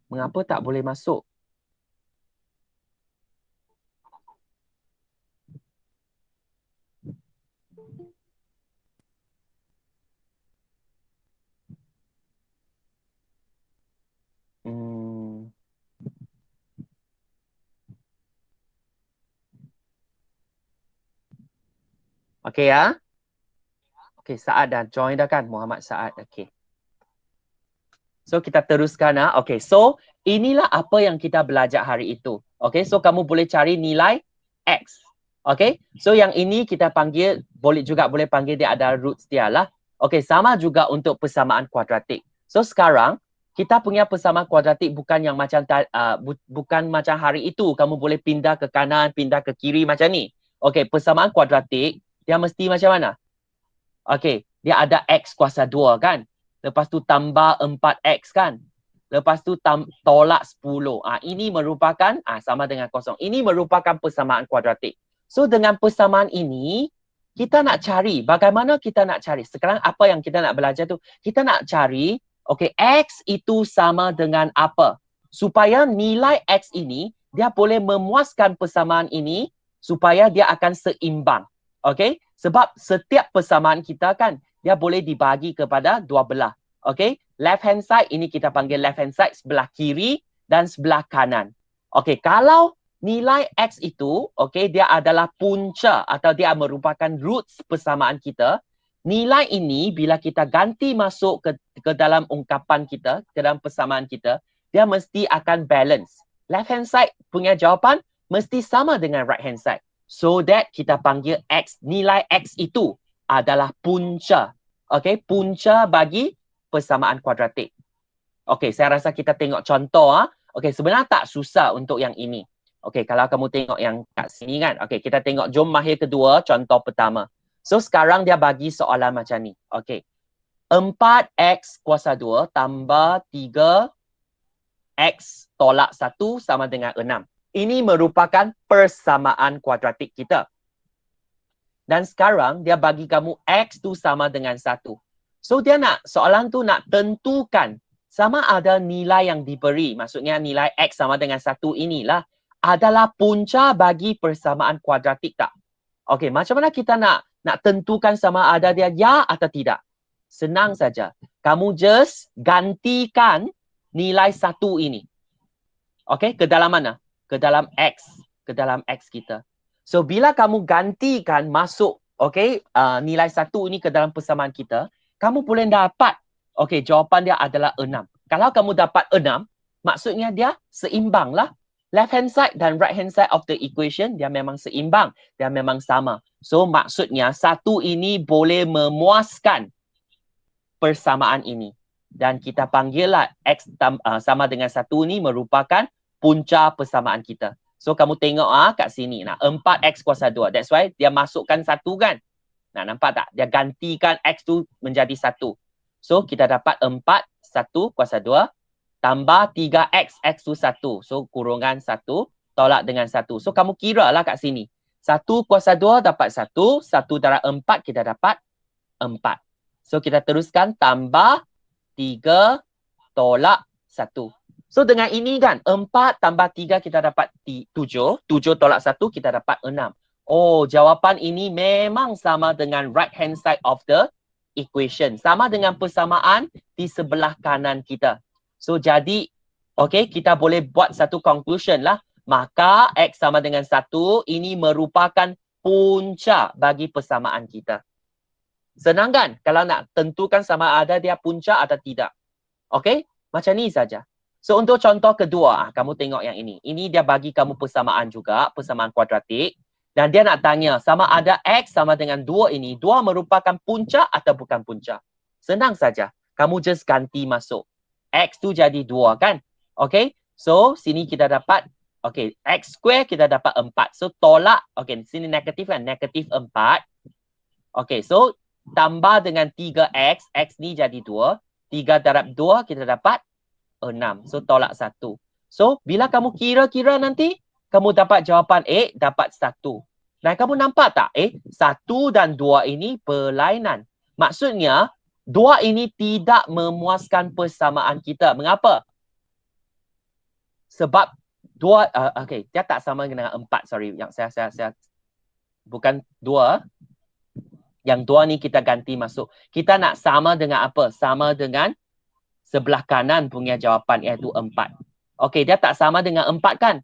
Mengapa tak boleh masuk? Okay ya. Okay, Saad dah join dah kan? Muhammad Saad. Okay. So, kita teruskan. Okay, so inilah apa yang kita belajar hari itu. Okay, so kamu boleh cari nilai X. Okay, so yang ini kita panggil, boleh panggil dia ada roots dia lah. Okay, sama juga untuk persamaan kuadratik. So, sekarang kita punya persamaan kuadratik bukan yang macam bukan macam hari itu. Kamu boleh pindah ke kanan, pindah ke kiri macam ni. Okay, persamaan kuadratik dia mesti macam mana? Okey, dia ada x kuasa 2 kan? Lepas tu tambah 4x kan? Lepas tu tolak 10. Ini merupakan sama dengan kosong. Ini merupakan persamaan kuadratik. So dengan persamaan ini, kita nak cari, bagaimana kita nak cari? Sekarang apa yang kita nak belajar tu? Kita nak cari, okey, x itu sama dengan apa? Supaya nilai x ini, dia boleh memuaskan persamaan ini, supaya dia akan seimbang. Okey, sebab setiap persamaan kita kan dia boleh dibagi kepada dua belah. Okey, left hand side ini kita panggil left hand side, sebelah kiri dan sebelah kanan. Okey, kalau nilai x itu okey dia adalah punca atau dia merupakan roots persamaan kita, nilai ini bila kita ganti masuk ke dalam ungkapan kita, ke dalam persamaan kita, dia mesti akan balance. Left hand side punya jawapan mesti sama dengan right hand side. So that kita panggil x, nilai x itu adalah punca. Okay, punca bagi persamaan kuadratik. Okay, saya rasa kita tengok contoh. Okey, sebenarnya tak susah untuk yang ini. Okey, kalau kamu tengok yang kat sini kan. Okey, kita tengok jom mahir kedua, contoh pertama. So, sekarang dia bagi soalan macam ni. Okey. 4x kuasa 2 tambah 3x tolak 1 sama dengan 6. Ini merupakan persamaan kuadratik kita. Dan sekarang dia bagi kamu x tu sama dengan 1. So, dia soalan tu nak tentukan sama ada nilai yang diberi, maksudnya nilai x sama dengan 1 inilah adalah punca bagi persamaan kuadratik tak? Okey, macam mana kita nak tentukan sama ada dia ya atau tidak? Senang saja. Kamu just gantikan nilai 1 ini. Okey, ke dalam mana? Ke dalam x. Ke dalam x kita. So, bila kamu gantikan masuk nilai 1 ini ke dalam persamaan kita, kamu boleh dapat, jawapan dia adalah 6. Kalau kamu dapat 6, maksudnya dia seimbang lah. Left hand side dan right hand side of the equation, dia memang seimbang. Dia memang sama. So, maksudnya 1 ini boleh memuaskan persamaan ini. Dan kita panggillah x sama dengan 1 ini merupakan punca persamaan kita. So, kamu tengok kat sini. 4x kuasa 2. That's why dia masukkan 1 kan. Nampak tak? Dia gantikan x tu menjadi 1. So, kita dapat 4, 1 kuasa 2. Tambah 3x, x tu 1. So, kurungan 1 tolak dengan 1. So, kamu kira lah kat sini. 1 kuasa 2 dapat 1. 1 darab 4 kita dapat 4. So, kita teruskan tambah 3 tolak 1. So, dengan ini kan, 4 tambah 3 kita dapat 7. 7 tolak 1 kita dapat 6. Oh, jawapan ini memang sama dengan right hand side of the equation. Sama dengan persamaan di sebelah kanan kita. So, jadi, kita boleh buat satu conclusion lah. Maka, x sama dengan 1, ini merupakan punca bagi persamaan kita. Senang kan? Kalau nak tentukan sama ada dia punca atau tidak. Okey? Macam ni saja. So, untuk contoh kedua, kamu tengok yang ini. Ini dia bagi kamu persamaan juga, persamaan kuadratik. Dan dia nak tanya, sama ada x sama dengan 2 ini, 2 merupakan punca atau bukan punca? Senang saja. Kamu just ganti masuk. X tu jadi 2 kan? Okay? So, sini kita dapat, x square kita dapat 4. So, tolak, sini negatif kan? Negatif 4. So, tambah dengan 3x, x ni jadi 2. 3 darab 2 kita dapat 6. So, tolak 1. So, bila kamu kira-kira nanti, kamu dapat jawapan A, dapat 1. Nah, kamu nampak tak? 1 dan 2 ini berlainan. Maksudnya, 2 ini tidak memuaskan persamaan kita. Mengapa? Sebab 2, dia tak sama dengan 4. Sorry, yang saya bukan 2. Yang 2 ni kita ganti masuk. Kita nak sama dengan apa? Sama dengan sebelah kanan punya jawapan, iaitu 4. Dia tak sama dengan 4 kan?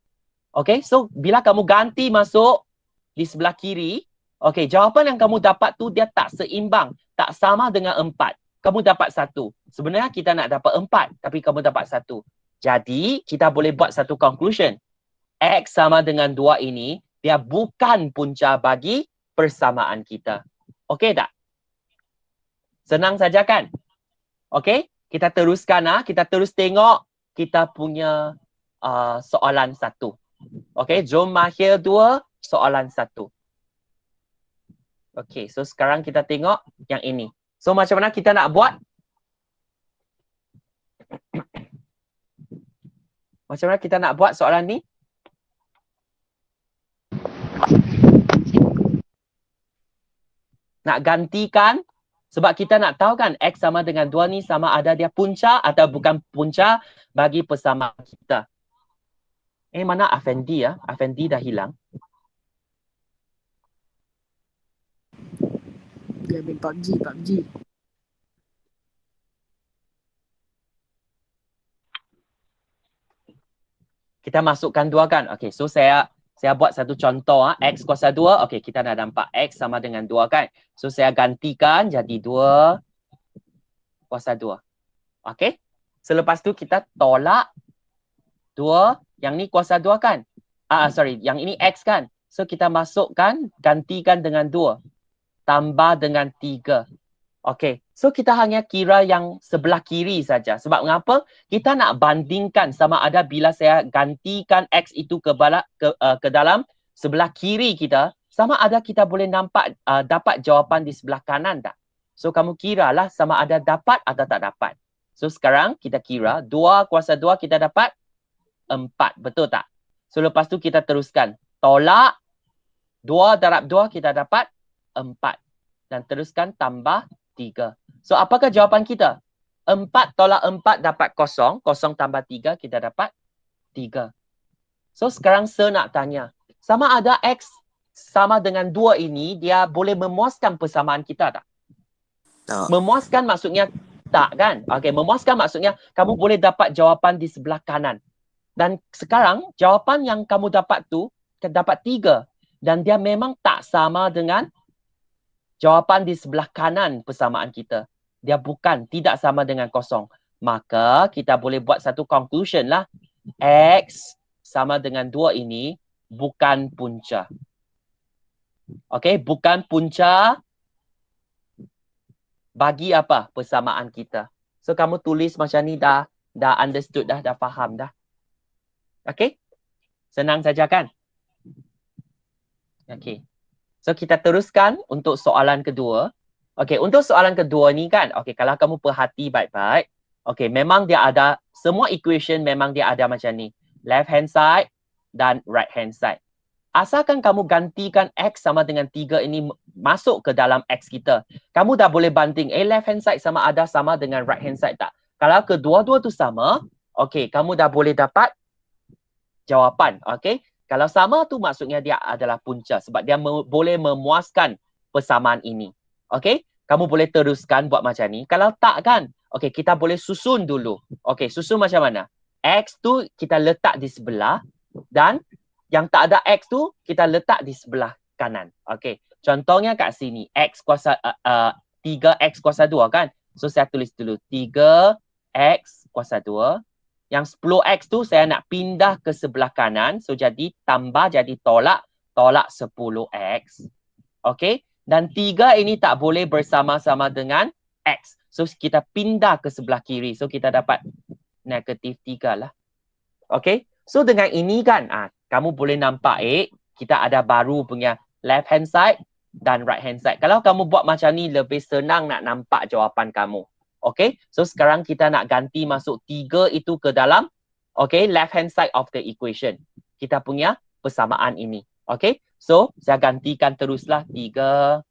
So bila kamu ganti masuk di sebelah kiri, jawapan yang kamu dapat tu dia tak seimbang, tak sama dengan 4. Kamu dapat 1. Sebenarnya kita nak dapat 4, tapi kamu dapat 1. Jadi, kita boleh buat satu conclusion. X sama dengan 2 ini, dia bukan punca bagi persamaan kita. Okey tak? Senang saja kan? Kita teruskan. Kita terus tengok kita punya soalan 1. Jom mahir 2, soalan 1. So sekarang kita tengok yang ini. So macam mana kita nak buat? Macam mana kita nak buat soalan ni? Nak gantikan, sebab kita nak tahu kan x sama dengan 2 ni sama ada dia punca atau bukan punca bagi persamaan kita. Mana Afendi ya? Afendi dah hilang. Dia main PUBG. Kita masukkan 2 kan? So saya buat satu contoh. X kuasa 2. Kita dah nampak x sama dengan 2 kan? So saya gantikan jadi 2 kuasa 2. Selepas tu kita tolak 2. Yang ni kuasa 2 kan? Yang ini x kan? So kita masukkan, gantikan dengan 2. Tambah dengan 3. Okay, so kita hanya kira yang sebelah kiri saja. Sebab mengapa? Kita nak bandingkan sama ada bila saya gantikan X itu ke dalam sebelah kiri kita, sama ada kita boleh nampak dapat jawapan di sebelah kanan tak? So kamu kiralah sama ada dapat atau tak dapat. So sekarang kita kira 2 kuasa 2 kita dapat 4, betul tak? So lepas tu kita teruskan. Tolak 2 darab 2 kita dapat 4. Dan teruskan tambah 3. So apakah jawapan kita? 4 tolak 4 dapat 0. 0 tambah 3 kita dapat 3. So sekarang saya nak tanya. Sama ada X sama dengan 2 ini dia boleh memuaskan persamaan kita tak? Tak. Memuaskan maksudnya tak kan? Okay, memuaskan maksudnya kamu boleh dapat jawapan di sebelah kanan. Dan sekarang jawapan yang kamu dapat tu dapat 3. Dan dia memang tak sama dengan jawapan di sebelah kanan persamaan kita. Dia bukan, tidak sama dengan 0. Maka kita boleh buat satu conclusion lah. X sama dengan 2 ini bukan punca. Okay, bukan punca bagi apa? Persamaan kita. So kamu tulis macam ni dah understood dah faham dah. Okay, senang saja kan? Okay. So kita teruskan untuk soalan kedua. Okay, untuk soalan kedua ni kan, okay, kalau kamu perhati baik-baik, okay, memang dia ada, semua equation memang dia ada macam ni. Left hand side dan right hand side. Asalkan kamu gantikan X sama dengan 3 ini masuk ke dalam X kita, kamu dah boleh banding, left hand side sama ada sama dengan right hand side tak? Kalau kedua-dua tu sama, okay, kamu dah boleh dapat jawapan, okay? Kalau sama tu maksudnya dia adalah punca sebab dia boleh memuaskan persamaan ini. Okey? Kamu boleh teruskan buat macam ni. Kalau tak kan, okey, kita boleh susun dulu. Okey, susun macam mana? X tu kita letak di sebelah dan yang tak ada X tu kita letak di sebelah kanan. Okey. Contohnya kat sini X kuasa 3X kuasa 2 kan? So saya tulis dulu 3X kuasa 2. Yang 10X tu saya nak pindah ke sebelah kanan. So jadi tambah jadi tolak 10X. Okay. Dan 3 ini tak boleh bersama-sama dengan X. So kita pindah ke sebelah kiri. So kita dapat negatif 3 lah. Okay. So dengan ini kan kamu boleh nampak kita ada baru punya left hand side dan right hand side. Kalau kamu buat macam ni lebih senang nak nampak jawapan kamu. Okay, so sekarang kita nak ganti masuk 3 itu ke dalam left hand side of the equation. Kita punya persamaan ini. Okay, so saya gantikan teruslah 3.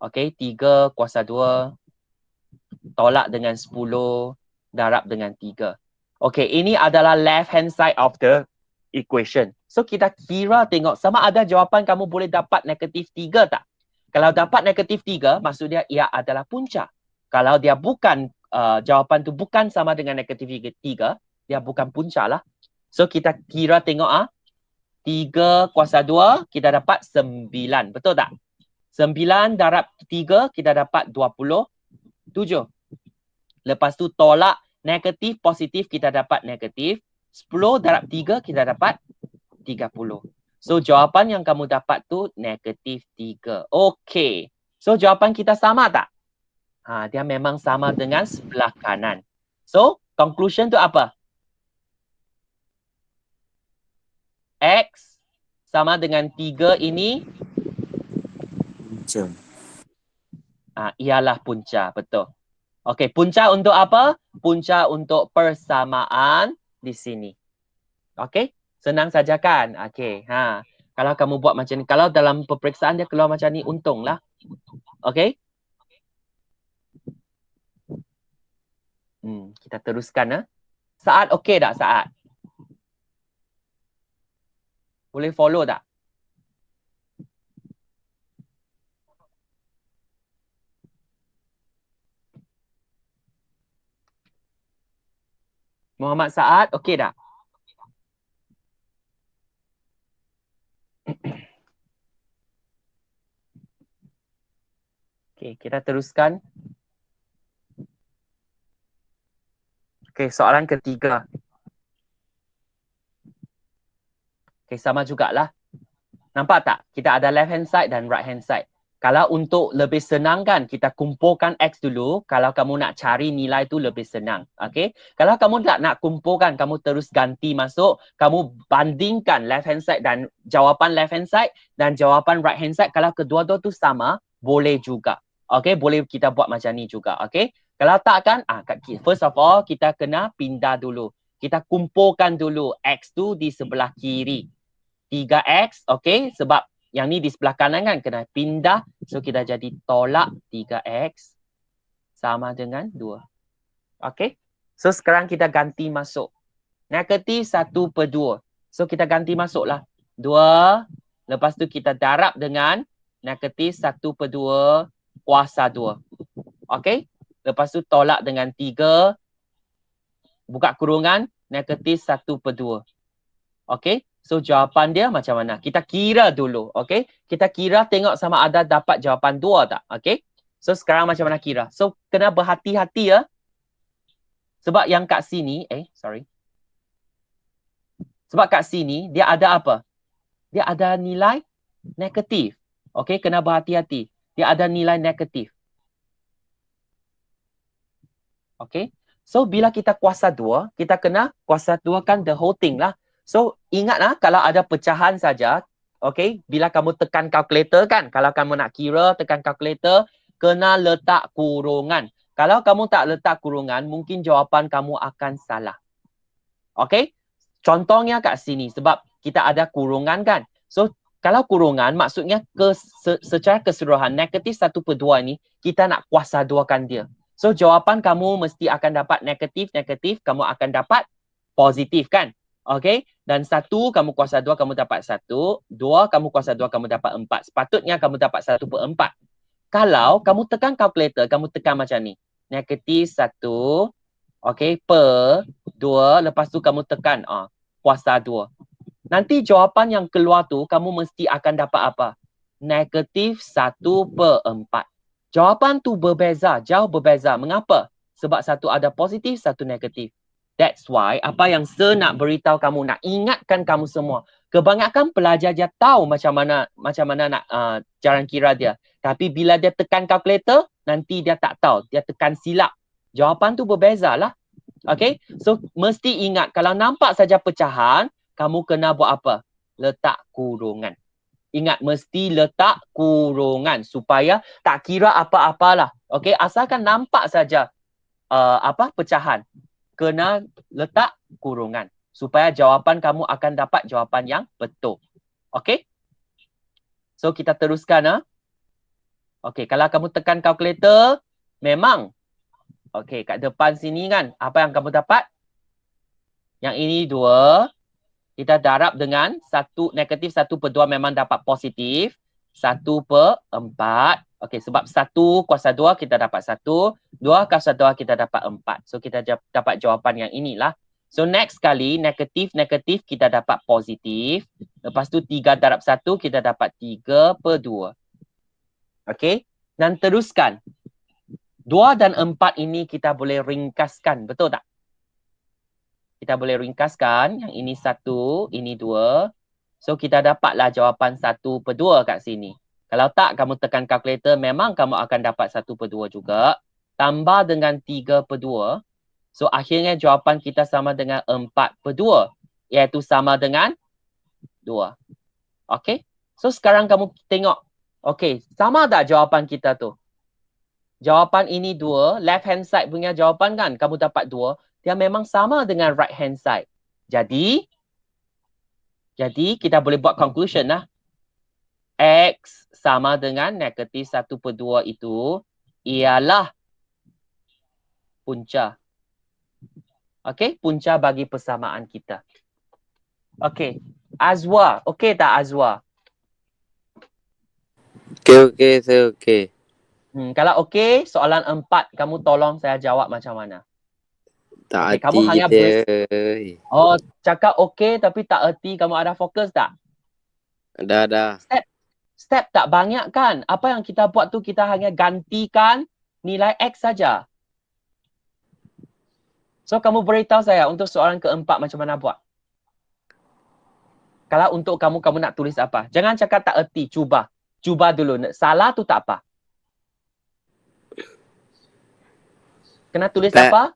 Okay, 3 kuasa 2 tolak dengan 10 darab dengan 3. Okay, ini adalah left hand side of the equation. So kita kira tengok sama ada jawapan kamu boleh dapat negatif 3 tak? Kalau dapat negatif 3, maksudnya ia adalah punca. Kalau dia bukan, jawapan tu bukan sama dengan negatif 3, dia bukan punca lah. So kita kira tengok 3 kuasa 2, kita dapat 9. Betul tak? 9 darab 3, kita dapat 27. Lepas tu tolak negatif, positif, kita dapat negatif. 10 darab 3, kita dapat 30. So jawapan yang kamu dapat tu negatif 3. Okay. So jawapan kita sama tak? Dia memang sama dengan sebelah kanan. So, conclusion tu apa? X sama dengan 3 ini Punca. Ialah punca, betul. Okey, punca untuk apa? Punca untuk persamaan di sini. Okey, senang saja kan? Okey, kalau kamu buat macam ni, kalau dalam peperiksaan dia keluar macam ni, untunglah. Okey? Kita teruskan. Saat okey tak Saat? Boleh follow tak? Muhammad Saad, okey tak? Okey, kita teruskan. Okey, soalan ketiga. Okey, sama jugalah. Nampak tak? Kita ada left hand side dan right hand side. Kalau untuk lebih senang kan, kita kumpulkan X dulu. Kalau kamu nak cari nilai tu lebih senang. Okay? Kalau kamu tak nak kumpulkan, kamu terus ganti masuk. Kamu bandingkan left hand side dan jawapan left hand side dan jawapan right hand side. Kalau kedua-dua tu sama, boleh juga. Okay? Boleh kita buat macam ni juga. Okay? Kalau tak kan, first of all, kita kena pindah dulu. Kita kumpulkan dulu X tu di sebelah kiri. 3X, okay? Sebab yang ni di sebelah kanan kan, kena pindah. So, kita jadi tolak 3X sama dengan 2. Okay? So, sekarang kita ganti masuk. Negatif 1/2. So, kita ganti masuklah. 2. Lepas tu kita darab dengan negatif 1/2 kuasa 2. Okay? Lepas tu tolak dengan 3. Buka kurungan, negatif 1/2. Okay? So, jawapan dia macam mana? Kita kira dulu. Okay? Kita kira tengok sama ada dapat jawapan 2 tak? Okay? So, sekarang macam mana kira? So, kena berhati-hati ya. Sebab yang kat sini, sebab kat sini, dia ada apa? Dia ada nilai negatif. Okay? Kena berhati-hati. Dia ada nilai negatif. Okay? So, bila kita kuasa 2, kita kena kuasa 2 kan the whole thing lah. So, ingatlah kalau ada pecahan saja, okay, bila kamu tekan kalkulator kan, kalau kamu nak kira tekan kalkulator, kena letak kurungan. Kalau kamu tak letak kurungan, mungkin jawapan kamu akan salah. Okay? Contohnya kat sini, sebab kita ada kurungan kan. So, kalau kurungan, maksudnya secara keseluruhan, negatif 1/2 ni, kita nak kuasa 2kan dia. So, jawapan kamu mesti akan dapat negatif, kamu akan dapat positif kan? Okay? Dan 1 kamu kuasa 2 kamu dapat 1. 2 kamu kuasa 2 kamu dapat 4. Sepatutnya kamu dapat 1/4. Kalau kamu tekan kalkulator, kamu tekan macam ni. Negatif 1, okay, per 2. Lepas tu kamu tekan kuasa 2. Nanti jawapan yang keluar tu, kamu mesti akan dapat apa? Negatif 1/4. Jawapan tu berbeza, jauh berbeza. Mengapa? Sebab satu ada positif, satu negatif. That's why apa yang saya nak beritahu kamu, nak ingatkan kamu semua. Kebanyakan pelajar dia tahu macam mana nak jalan kira dia. Tapi bila dia tekan kalkulator, nanti dia tak tahu. Dia tekan silap. Jawapan tu berbeza lah. Okay? So, mesti ingat kalau nampak saja pecahan, kamu kena buat apa? Letak kurungan. Ingat, mesti letak kurungan supaya tak kira apa-apalah. Okay? Asalkan nampak saja pecahan. Kena letak kurungan supaya jawapan kamu akan dapat jawapan yang betul. Okay? So, kita teruskan. Okay, kalau kamu tekan kalkulator, memang. Okay, kat depan sini kan, apa yang kamu dapat? Yang ini 2. Kita darab dengan negatif 1/2 memang dapat positif. 1/4. Okay, sebab 1 kuasa 2 kita dapat 1. 2 kuasa 2 kita dapat 4. So, kita dapat jawapan yang inilah. So, next kali negatif kita dapat positif. Lepas tu 3 darab 1 kita dapat 3/2. Okay, dan teruskan. 2 dan 4 ini kita boleh ringkaskan. Betul tak? Kita boleh ringkaskan. Yang ini 1, ini 2. So, kita dapatlah jawapan 1/2 kat sini. Kalau tak, kamu tekan kalkulator, memang kamu akan dapat 1/2 juga. Tambah dengan 3/2. So, akhirnya jawapan kita sama dengan 4/2. Iaitu sama dengan 2. Okay? So, sekarang kamu tengok. Okay, sama tak jawapan kita tu? Jawapan ini 2. Left hand side punya jawapan kan, kamu dapat 2. Dia memang sama dengan right hand side. Jadi kita boleh buat conclusion lah. X sama dengan negatif 1/2 itu ialah punca. Okay, punca bagi persamaan kita. Okay, Azwa. Okay tak Azwa? Okey, saya okey. Kalau okey, soalan 4 kamu tolong saya jawab macam mana? Tak Okay, kamu hanya kita. cakap okey tapi tak erti, kamu ada fokus tak? Dah. Step tak banyak kan? Apa yang kita buat tu kita hanya gantikan nilai X saja. So kamu beritahu saya untuk soalan keempat macam mana buat? Kalau untuk kamu nak tulis apa? Jangan cakap tak erti, cuba. cuba dulu. Salah tu tak apa. Kena tulis Tak. apa?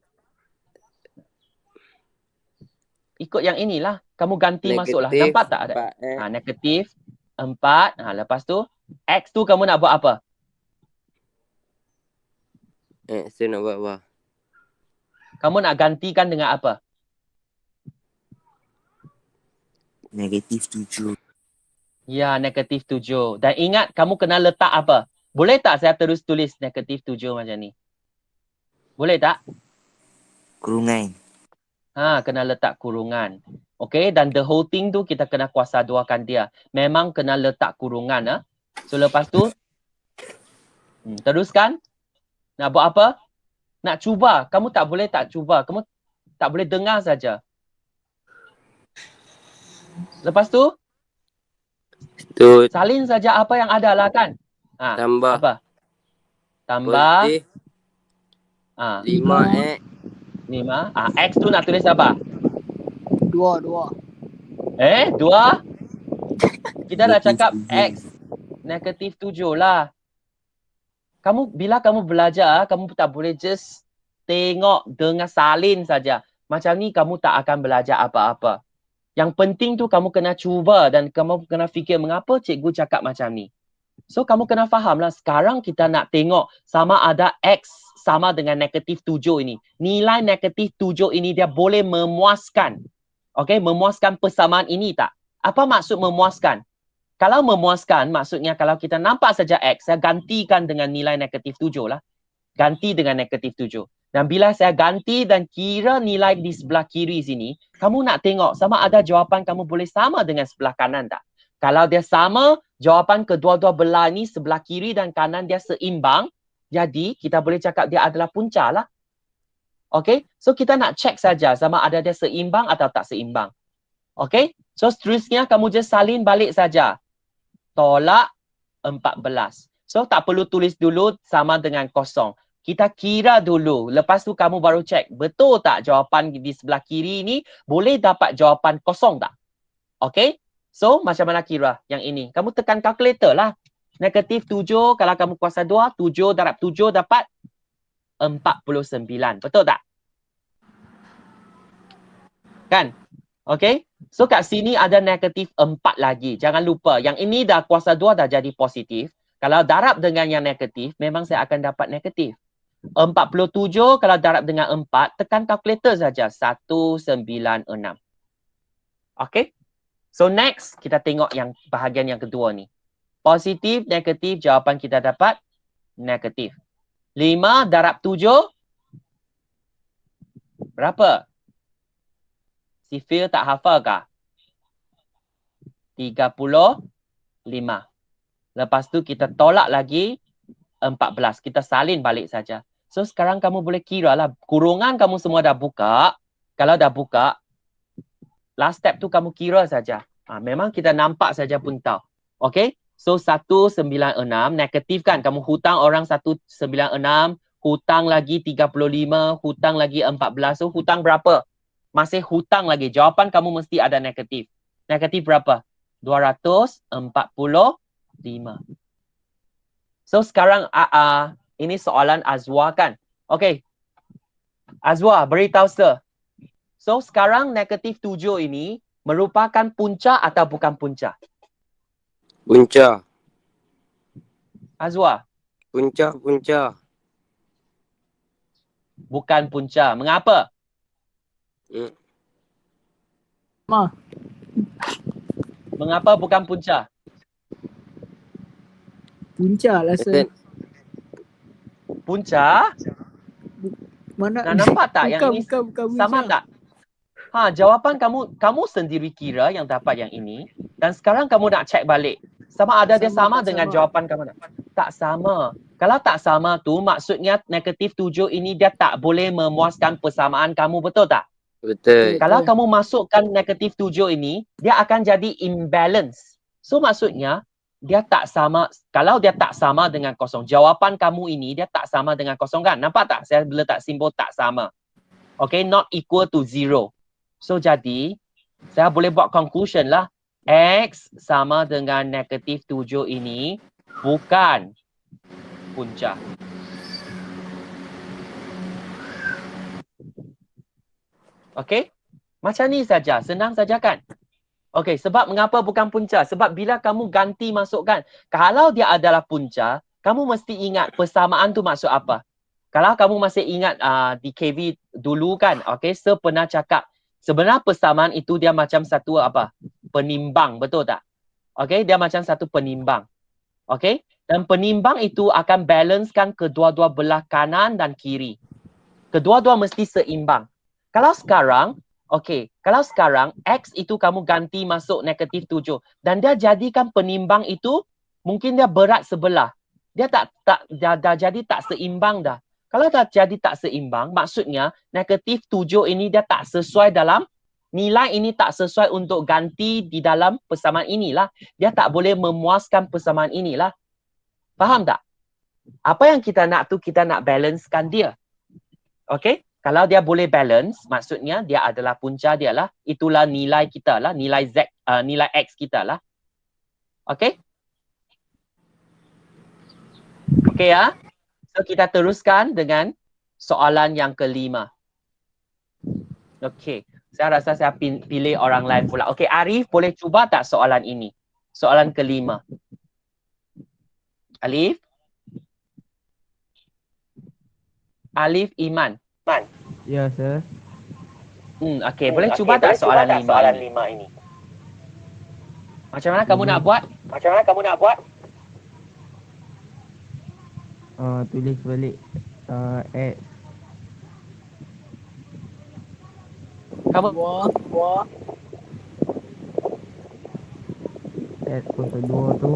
Ikut yang inilah. Kamu ganti masuklah. Negatif Nampak tak ada? 4X. Negatif 4. Lepas tu X tu kamu nak buat apa? X tu nak buat apa? Kamu nak gantikan dengan apa? Negatif 7. Ya, negatif 7. Dan ingat kamu kena letak apa? Boleh tak saya terus tulis negatif 7 macam ni? Boleh tak? Kurungan. Kena letak kurungan. Okay, dan the whole thing tu kita kena kuasa duakan dia. Memang kena letak kurungan. So lepas tu, teruskan. Nak buat apa? Nak cuba. Kamu tak boleh tak cuba. Kamu tak boleh dengar saja. Lepas tu, Tu salin saja apa yang ada lah kan? tambah. Apa? Tambah. Positif 5X. 5. X tu nak tulis apa? 2. 2? Kita dah cakap X negatif 7 lah. Bila kamu belajar, kamu tak boleh just tengok dengan salin saja. Macam ni kamu tak akan belajar apa-apa. Yang penting tu kamu kena cuba dan kamu kena fikir mengapa cikgu cakap macam ni. So kamu kena faham lah. Sekarang kita nak tengok sama ada X sama dengan negatif 7 ini. Nilai negatif 7 ini dia boleh memuaskan. Okay, memuaskan persamaan ini tak? Apa maksud memuaskan? Kalau memuaskan, maksudnya kalau kita nampak saja X, saya gantikan dengan nilai negatif 7 lah. Ganti dengan negatif 7. Dan bila saya ganti dan kira nilai di sebelah kiri sini, kamu nak tengok sama ada jawapan kamu boleh sama dengan sebelah kanan tak? Kalau dia sama, jawapan kedua-dua belah ni sebelah kiri dan kanan dia seimbang, jadi kita boleh cakap dia adalah punca lah. Okay, so kita nak check saja sama ada dia seimbang atau tak seimbang. Okay, so seterusnya kamu just salin balik saja. Tolak 14. So tak perlu tulis dulu sama dengan kosong. Kita kira dulu. Lepas tu kamu baru check. Betul tak jawapan di sebelah kiri ni boleh dapat jawapan kosong tak? Okay. So macam mana kira yang ini? Kamu tekan kalkulator lah. Negatif 7 kalau kamu kuasa 2. 7 darab 7 dapat 49. Betul tak? Kan? Okay. So kat sini ada negatif 4 lagi. Jangan lupa. Yang ini dah kuasa 2 dah jadi positif. Kalau darab dengan yang negatif, memang saya akan dapat negatif. 47 kalau darab dengan 4, tekan kalkulator saja. 196. Okay. So next, kita tengok yang bahagian yang kedua ni. Positif, negatif, jawapan kita dapat negatif. 5 darab 7. Berapa? Si Phil tak hafal kah? 35. Lepas tu kita tolak lagi 14. Kita salin balik saja. So sekarang kamu boleh kira lah. Kurungan kamu semua dah buka. Kalau dah buka, last step tu kamu kira saja. Memang kita nampak saja pun tahu. Okay? So 196. Negatif kan? Kamu hutang orang 196. Hutang lagi 35. Hutang lagi 14. So hutang berapa? Masih hutang lagi. Jawapan kamu mesti ada negatif. Negatif berapa? 245. So sekarang ini soalan Azwa kan? Okay. Azwa, beritahu sir. So sekarang negatif 7 ini merupakan punca atau bukan punca? Punca. Azwa? Punca. Bukan punca. Mengapa? Mengapa bukan punca? Punca lah sir. Punca? Mana? Nak nampak tak yang ini bukan sama tak? Jawapan kamu sendiri kira yang dapat yang ini. Dan sekarang kamu nak check balik. Sama ada dia sama dengan jawapan kamu nak. Tak sama. Kalau tak sama tu maksudnya negatif 7 ini dia tak boleh memuaskan persamaan kamu, betul tak? Betul. Kalau kamu masukkan negatif 7 ini, dia akan jadi imbalance. So maksudnya, dia tak sama. Kalau dia tak sama dengan kosong, jawapan kamu ini dia tak sama dengan kosong kan? Nampak tak? Saya letak simbol tak sama. Okay, not equal to 0. So jadi, saya boleh buat conclusion lah. X sama dengan negatif 7 ini bukan punca. Okey? Macam ni saja, senang saja kan? Okey, sebab mengapa bukan punca? Sebab bila kamu ganti masukkan, kalau dia adalah punca, kamu mesti ingat persamaan tu maksud apa. Kalau kamu masih ingat di KV dulu kan, okey, saya pernah cakap, sebenarnya persamaan itu dia macam satu apa? Penimbang, betul tak? Okey, dia macam satu penimbang. Okey? Dan penimbang itu akan balancekan kedua-dua belah kanan dan kiri. Kedua-dua mesti seimbang. Kalau sekarang, okey, kalau sekarang X itu kamu ganti masuk negatif 7 dan dia jadikan penimbang itu mungkin dia berat sebelah. Dia dah jadi tak seimbang dah. Kalau dah jadi tak seimbang, maksudnya negatif 7 ini dia tak sesuai dalam nilai ini tak sesuai untuk ganti di dalam persamaan inilah. Dia tak boleh memuaskan persamaan inilah. Faham tak? Apa yang kita nak tu kita nak balancekan dia. Okey? Kalau dia boleh balance, maksudnya dia adalah punca dia lah. Itulah nilai kita lah, nilai Z, nilai X kita lah. Okey? Okey ya? So kita teruskan dengan soalan yang kelima. Okey. Saya rasa saya pilih orang lain pula. Okey, Arif boleh cuba tak soalan ini? Soalan kelima. Alif? Alif Iman. Ya, sir. Okey, boleh cuba tak soalan lima ini? Macam mana kamu nak buat? Tulis balik X. Kamu X kuasa 2 tu.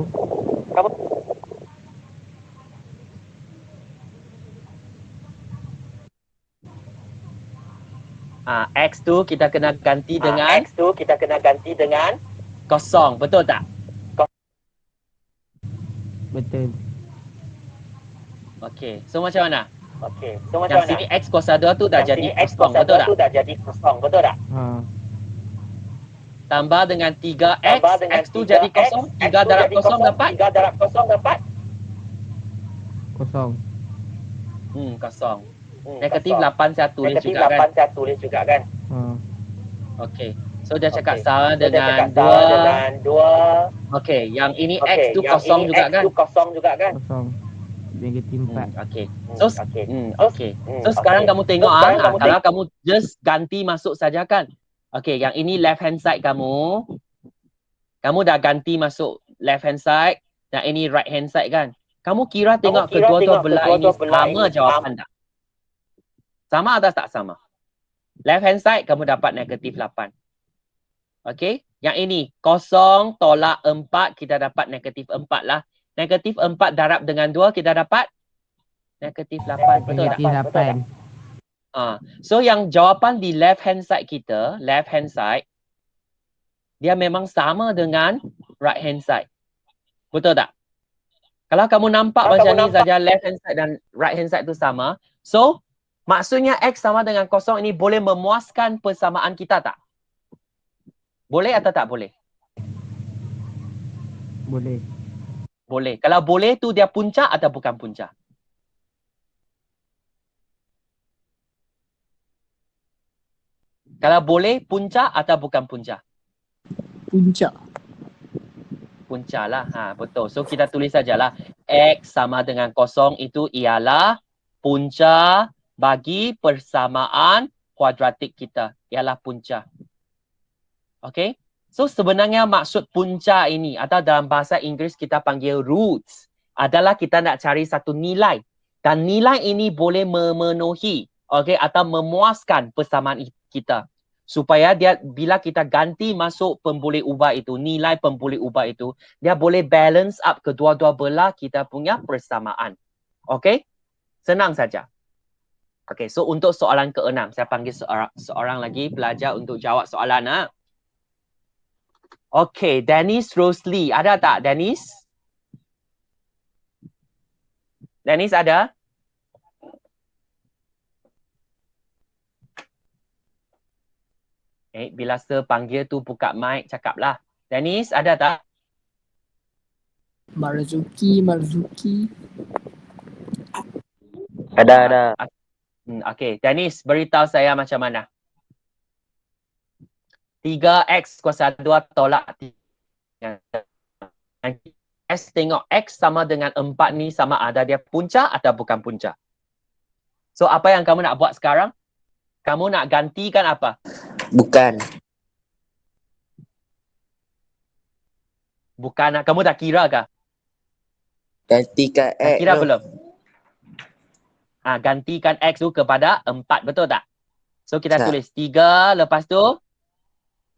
X tu kita kena ganti dengan kosong, betul tak? Betul. Okey, so macam mana? Yang sini X kuasa 2 tu dah jadi kosong, betul tak? Tambah dengan 3X, X tu jadi kosong, 3 darab kosong dapat? Kosong. Kosong. Negatif 8 saya tulis juga kan? Okey. So dia cakap sama dengan 2. Okey, yang ini X tu kosong juga kan? Kosong. Negatif 4. Okey. Okey. So sekarang kamu tengok kalau kamu just ganti masuk saja kan? Okey, yang ini left hand side kamu. Kamu dah ganti masuk left hand side, yang ini right hand side kan? Kamu kira tengok kedua-dua belah ini sama jawapan tak? Sama atau tak sama? Left hand side kamu dapat negatif 8. Okey? Yang ini kosong tolak 4 kita dapat negatif 4 lah. Negatif 4 darab dengan 2 kita dapat negatif 8. Betul tak? Negatif 8. So yang jawapan di left hand side kita, left hand side, dia memang sama dengan right hand side. Betul tak? Kalau kamu nampak macam ni saja left hand side dan right hand side tu sama, so maksudnya X sama dengan kosong ini boleh memuaskan persamaan kita tak? Boleh atau tak boleh? Boleh. Boleh. Kalau boleh tu dia punca atau bukan punca? Kalau boleh punca atau bukan punca? Punca. Punca lah. Betul. So kita tulis sajalah. X sama dengan kosong itu ialah punca bagi persamaan kuadratik kita. Ialah punca. Okay? So sebenarnya maksud punca ini atau dalam bahasa Inggeris kita panggil roots adalah kita nak cari satu nilai. Dan nilai ini boleh memenuhi atau memuaskan persamaan kita. Supaya dia bila kita ganti masuk pemboleh ubah itu, nilai pemboleh ubah itu, dia boleh balance up kedua-dua belah kita punya persamaan. Okay? Senang saja. Okay, so untuk soalan ke-6, saya panggil seorang lagi pelajar untuk jawab soalan. Okay, Dennis Rosli. Ada tak Dennis? Dennis ada? Bila saya panggil tu buka mic, cakaplah. Dennis ada tak? Marzuki. Ada. Okey, Dennis, beritahu saya macam mana. 3x kuasa 2 tolak 3. S tengok X sama dengan 4 ni sama ada dia punca atau bukan punca. So, apa yang kamu nak buat sekarang? Kamu nak gantikan apa? Bukan. Bukan, kamu dah kira ke? Gantikan Dah X kira tu. belum? Gantikan X tu kepada 4, betul tak? So, kita Tak. tulis 3, lepas tu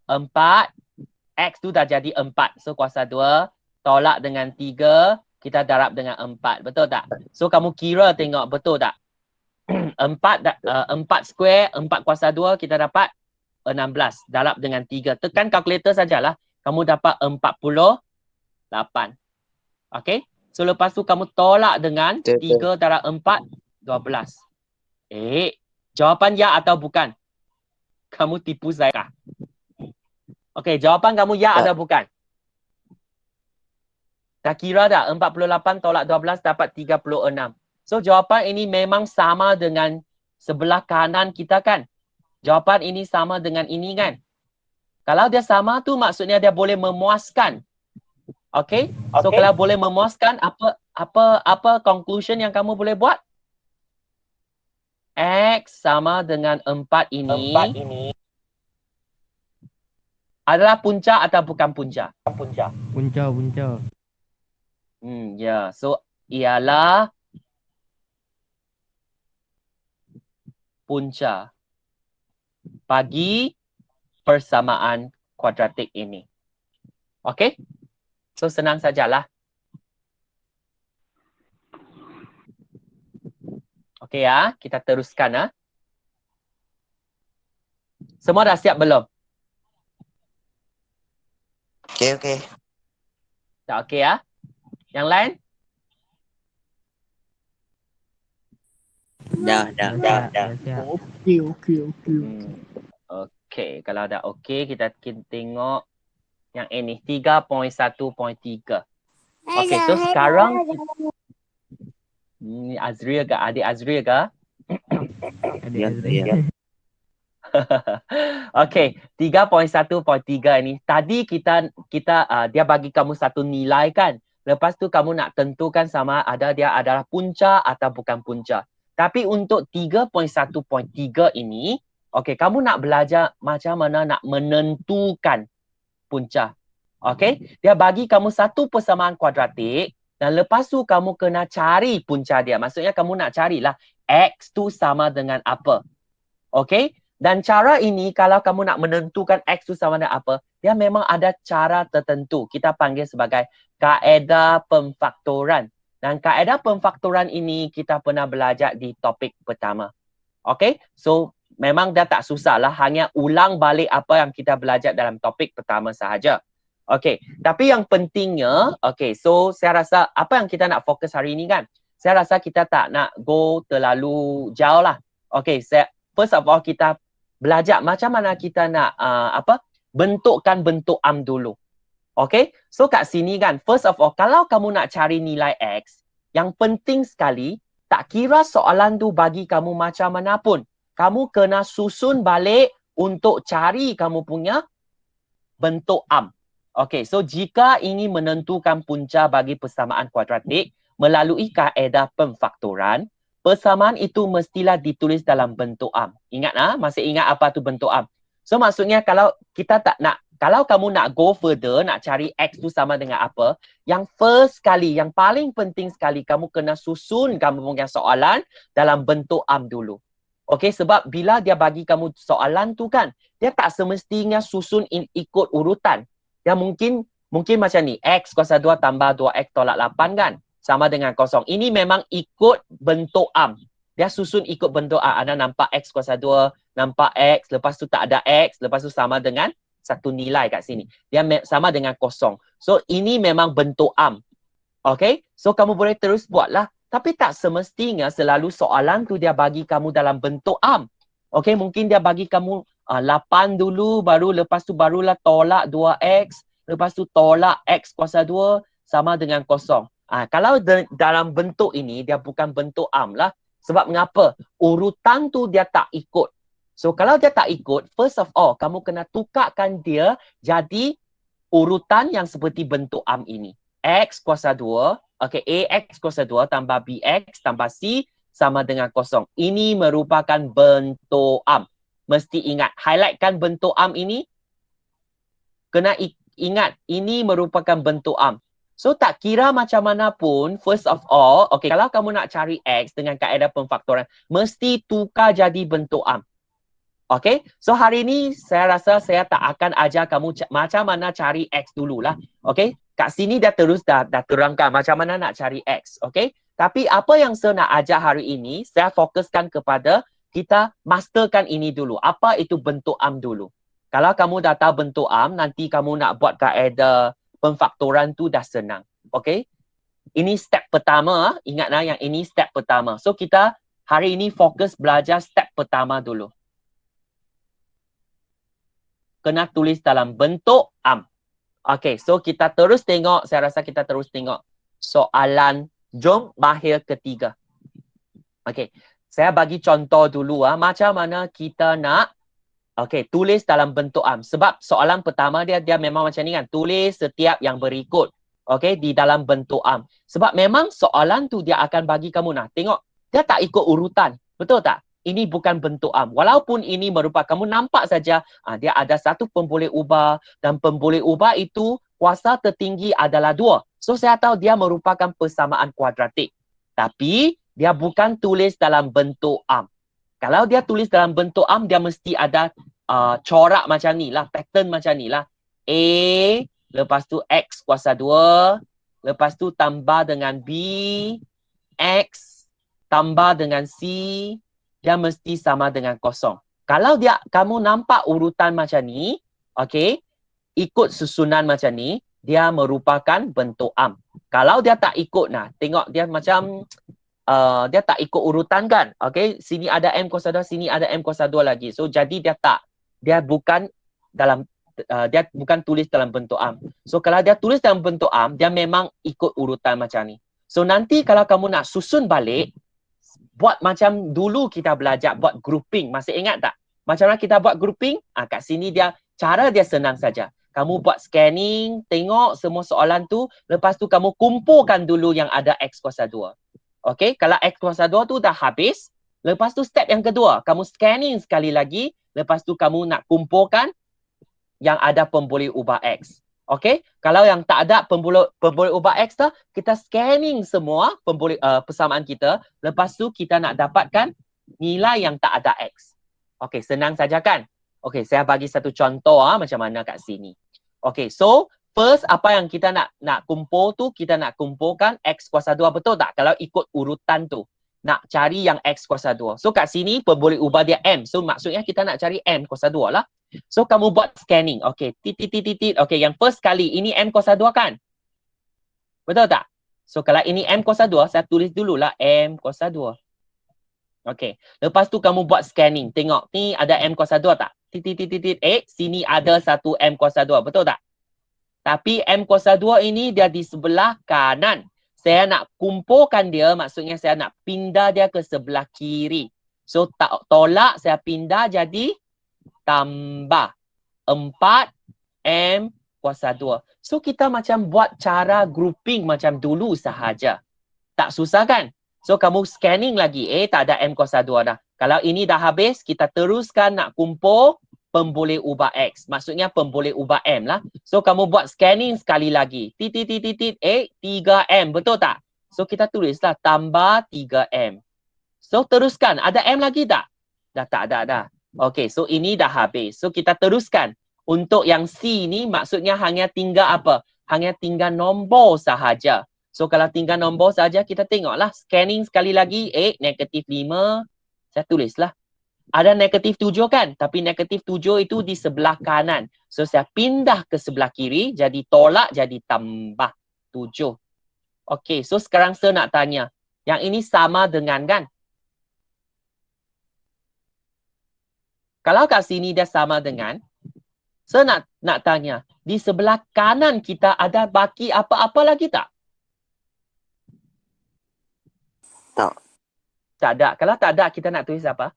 4, X tu dah jadi 4. So, kuasa 2, tolak dengan 3, kita darab dengan 4, betul tak? So, kamu kira tengok, betul tak? 4 square, 4 kuasa 2, kita dapat 16. Darab dengan 3. Tekan kalkulator sajalah. Kamu dapat 48. Okay? So, lepas tu kamu tolak dengan Betul. 3 darab 4, 12. Jawapan ya atau bukan? Kamu tipu saya kah? Okay, jawapan kamu ya Tak. atau bukan? Dah kira dah? 48 tolak 12 dapat 36. So, jawapan ini memang sama dengan sebelah kanan kita kan? Jawapan ini sama dengan ini kan? Kalau dia sama tu maksudnya dia boleh memuaskan. Okay? So, kalau boleh memuaskan, apa conclusion yang kamu boleh buat? X sama dengan 4 ini adalah punca atau bukan punca? Punca. Ya. So, ialah punca bagi persamaan kuadratik ini. Okey? So, senang sajalah. Okey ya, kita teruskan ya. Semua dah siap belum? Okey. Dah okey ya? Yang lain? Dah. Okey. Okey, kalau dah okey, kita tengok yang ini 3.1.3. Okey, so sekarang ni Azria ke? Adik Azria ke? Adik Ya, Azri. ya. Okey, 3.1.3 ini tadi kita dia bagi kamu satu nilai kan. Lepas tu kamu nak tentukan sama ada dia adalah punca atau bukan punca. Tapi untuk 3.1.3 ini, okey, kamu nak belajar macam mana nak menentukan punca. Okey, dia bagi kamu satu persamaan kuadratik dan lepas tu kamu kena cari punca dia. Maksudnya kamu nak carilah X tu sama dengan apa. Okey, dan cara ini kalau kamu nak menentukan X tu sama dengan apa, dia memang ada cara tertentu. Kita panggil sebagai kaedah pemfaktoran. Dan kaedah pemfaktoran ini kita pernah belajar di topik pertama. Okay, so memang dah tak susah lah. Hanya ulang balik apa yang kita belajar dalam topik pertama sahaja. Okay, tapi yang pentingnya, okay, so saya rasa apa yang kita nak fokus hari ini kan? Saya rasa kita tak nak go terlalu jauh lah. Okay, first of all kita belajar macam mana kita nak bentukkan bentuk am dulu. Okay, so kat sini kan, first of all, kalau kamu nak cari nilai X, yang penting sekali, tak kira soalan tu bagi kamu macam mana pun, kamu kena susun balik untuk cari kamu punya bentuk am. Okay, so jika ingin menentukan punca bagi persamaan kuadratik melalui kaedah pemfaktoran, persamaan itu mestilah ditulis dalam bentuk am. Ingat masih ingat apa tu bentuk am? So maksudnya kalau kita tak nak, kalau kamu nak go further, nak cari X tu sama dengan apa, yang first sekali, yang paling penting sekali, kamu kena susun kamu punya soalan dalam bentuk am dulu. Okay, sebab bila dia bagi kamu soalan tu kan, dia tak semestinya susun ikut urutan. Dia mungkin macam ni, X kuasa 2 tambah 2X tolak 8 kan, sama dengan kosong. Ini memang ikut bentuk am. Dia susun ikut bentuk am. Ada nampak X kuasa 2, nampak X, lepas tu tak ada X, lepas tu sama dengan satu nilai kat sini. Dia sama dengan kosong. So, ini memang bentuk am. Okay? So, kamu boleh terus buatlah. Tapi tak semestinya selalu soalan tu dia bagi kamu dalam bentuk am. Okay? Mungkin dia bagi kamu 8 dulu, baru lepas tu barulah tolak 2X. Lepas tu tolak X kuasa 2 sama dengan kosong. Kalau dalam bentuk ini, dia bukan bentuk am lah. Sebab mengapa? Urutan tu dia tak ikut. So, kalau dia tak ikut, first of all, kamu kena tukarkan dia jadi urutan yang seperti bentuk am ini. X kuasa 2, okay, AX kuasa 2 tambah BX tambah C sama dengan kosong. Ini merupakan bentuk am. Mesti ingat, highlightkan bentuk am ini. Kena ingat, ini merupakan bentuk am. So, tak kira macam mana pun, first of all, okay, kalau kamu nak cari X dengan kaedah pemfaktoran, mesti tukar jadi bentuk am. Okay, so hari ini saya rasa saya tak akan ajar kamu macam mana cari X dululah. Okay, kat sini dah terus dah terangkan macam mana nak cari X. Okay, tapi apa yang saya nak ajar hari ini, saya fokuskan kepada kita masterkan ini dulu. Apa itu bentuk am dulu. Kalau kamu dah tahu bentuk am, nanti kamu nak buat kaedah pemfaktoran tu dah senang. Okay, ini step pertama. Ingatlah yang ini step pertama. So kita hari ini fokus belajar step pertama dulu. Kena tulis dalam bentuk am. Okay, so kita terus tengok, saya rasa kita terus tengok soalan jom mahir ketiga. Okay, saya bagi contoh dulu macam mana kita nak tulis dalam bentuk am. Sebab soalan pertama dia memang macam ni kan, tulis setiap yang berikut di dalam bentuk am. Sebab memang soalan tu dia akan bagi kamu tengok, dia tak ikut urutan, betul tak? Ini bukan bentuk am. Walaupun ini merupakan, kamu nampak saja dia ada satu pemboleh ubah dan pemboleh ubah itu kuasa tertinggi adalah 2. So saya tahu dia merupakan persamaan kuadratik. Tapi dia bukan tulis dalam bentuk am. Kalau dia tulis dalam bentuk am, dia mesti ada corak macam ni lah, pattern macam ni lah. A, lepas tu X kuasa 2, lepas tu tambah dengan B, X, tambah dengan C, dia mesti sama dengan kosong. Kalau kamu nampak urutan macam ni, ikut susunan macam ni, dia merupakan bentuk am. Kalau dia tak ikut, tengok dia macam dia tak ikut urutan kan. Sini ada M kuasa 2, sini ada M kuasa 2 lagi. So jadi dia bukan tulis dalam bentuk am. So kalau dia tulis dalam bentuk am, dia memang ikut urutan macam ni. So nanti kalau kamu nak susun balik, buat macam dulu kita belajar buat grouping. Masih ingat tak? Macam mana kita buat grouping? Kat sini cara dia senang saja. Kamu buat scanning, tengok semua soalan tu, lepas tu kamu kumpulkan dulu yang ada X kuasa 2. Kalau X kuasa 2 tu dah habis, lepas tu step yang kedua, kamu scanning sekali lagi, lepas tu kamu nak kumpulkan yang ada pemboleh ubah X. Kalau yang tak ada pemboleh ubah X tu, kita scanning semua persamaan kita, lepas tu kita nak dapatkan nilai yang tak ada X. Senang saja kan? Saya bagi satu contoh macam mana kat sini. So first apa yang kita nak kumpul tu, kita nak kumpulkan X kuasa 2, betul tak? Kalau ikut urutan tu, nak cari yang X kuasa 2. So kat sini pemboleh ubah dia M. So maksudnya kita nak cari M kuasa 2 lah. So kamu buat scanning. Titit. Yang first kali ini M kuasa 2 kan? Betul tak? So kalau ini M kuasa 2, saya tulis dululah M kuasa 2. Lepas tu kamu buat scanning. Tengok ni ada M kuasa 2 tak? Titit. Sini ada satu M kuasa 2. Betul tak? Tapi M kuasa 2 ini dia di sebelah kanan. Saya nak kumpulkan dia, maksudnya saya nak pindah dia ke sebelah kiri. So tolak, saya pindah jadi tambah 4M kuasa 2. So kita macam buat cara grouping macam dulu sahaja. Tak susah kan? So kamu scanning lagi, tak ada M kuasa 2 dah. Kalau ini dah habis, kita teruskan nak kumpul pemboleh ubah X. Maksudnya pemboleh ubah M lah. So kamu buat scanning sekali lagi. Titit, 3M. Betul tak? So kita tulislah tambah 3M. So teruskan. Ada M lagi tak? Dah tak ada dah. So ini dah habis. So kita teruskan. Untuk yang C ni maksudnya hanya tinggal apa? Hanya tinggal nombor sahaja. So kalau tinggal nombor sahaja, kita tengoklah. Scanning sekali lagi. -5. Saya tulislah. Ada -7 kan? Tapi -7 itu di sebelah kanan. So saya pindah ke sebelah kiri. Jadi tolak jadi tambah 7. So sekarang saya nak tanya. Yang ini sama dengan kan? Kalau kat sini dia sama dengan, saya nak tanya. Di sebelah kanan kita ada baki apa-apa lagi tak? Tak. Tak ada. Kalau tak ada, kita nak tulis apa?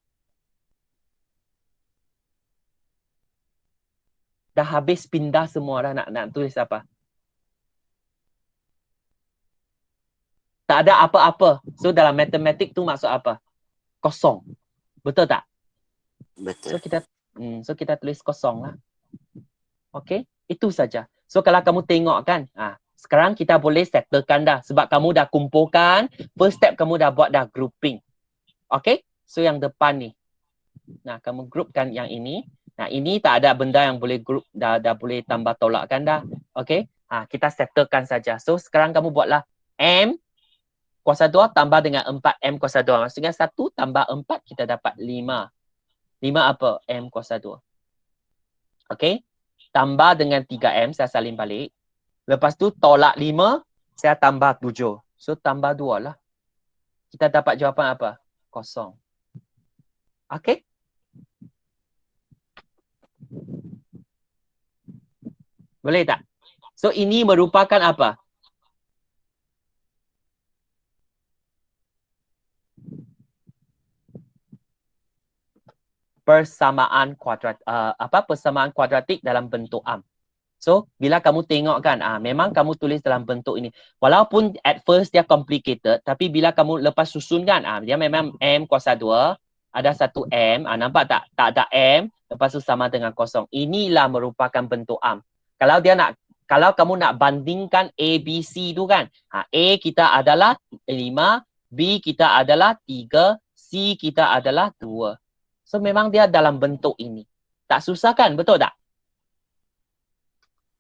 Dah habis pindah semua dah, nak tulis apa? Tak ada apa-apa. So dalam matematik tu maksud apa? Kosong. Betul tak? So Betul. kita tulis kosong lah. Okay? Itu saja. So kalau kamu tengok kan, sekarang kita boleh settlekan dah. Sebab kamu dah kumpulkan, first step kamu dah buat dah grouping. Okay? So yang depan ni. Nah, kamu groupkan yang ini. Nah, ini tak ada benda yang boleh group, dah boleh tambah tolakkan dah. Okay? Kita settlekan saja. So sekarang kamu buatlah M kuasa 2 tambah dengan 4M kuasa 2. Maksudnya 1 tambah 4 kita dapat 5. 5 apa? M kuasa 2. Okay? Tambah dengan 3M, saya salin balik. Lepas tu tolak 5, saya tambah 7. So tambah 2 lah. Kita dapat jawapan apa? Kosong. Okay? Boleh tak? So ini merupakan apa? Persamaan kuadratik dalam bentuk am. So bila kamu tengok kan, memang kamu tulis dalam bentuk ini. Walaupun at first dia complicated, tapi bila kamu lepas susun kan, dia memang M kuasa 2, ada satu M, nampak tak? Tak ada M, lepas tu sama dengan kosong. Inilah merupakan bentuk am. Kalau kamu nak bandingkan A, B, C tu kan, A kita adalah 5, B kita adalah 3, C kita adalah 2. So memang dia dalam bentuk ini. Tak susah kan? Betul tak?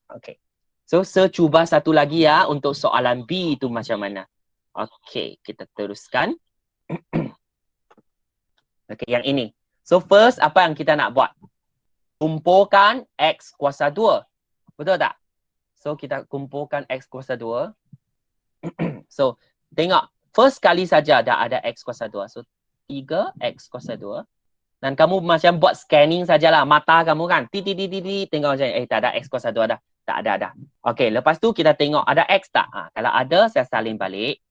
Okay. So cuba satu lagi ya untuk soalan B itu macam mana. Okay, kita teruskan. Okay, yang ini. So first apa yang kita nak buat? Kumpulkan X kuasa 2. Betul tak? So kita kumpulkan X kuasa 2. So tengok. First kali saja dah ada X kuasa 2. So 3X kuasa 2. Dan kamu macam buat scanning sajalah mata kamu kan. Tengok macam tak ada X kuasa 2 dah. Tak ada. Okey, lepas tu kita tengok ada X tak? Kalau ada saya salin balik.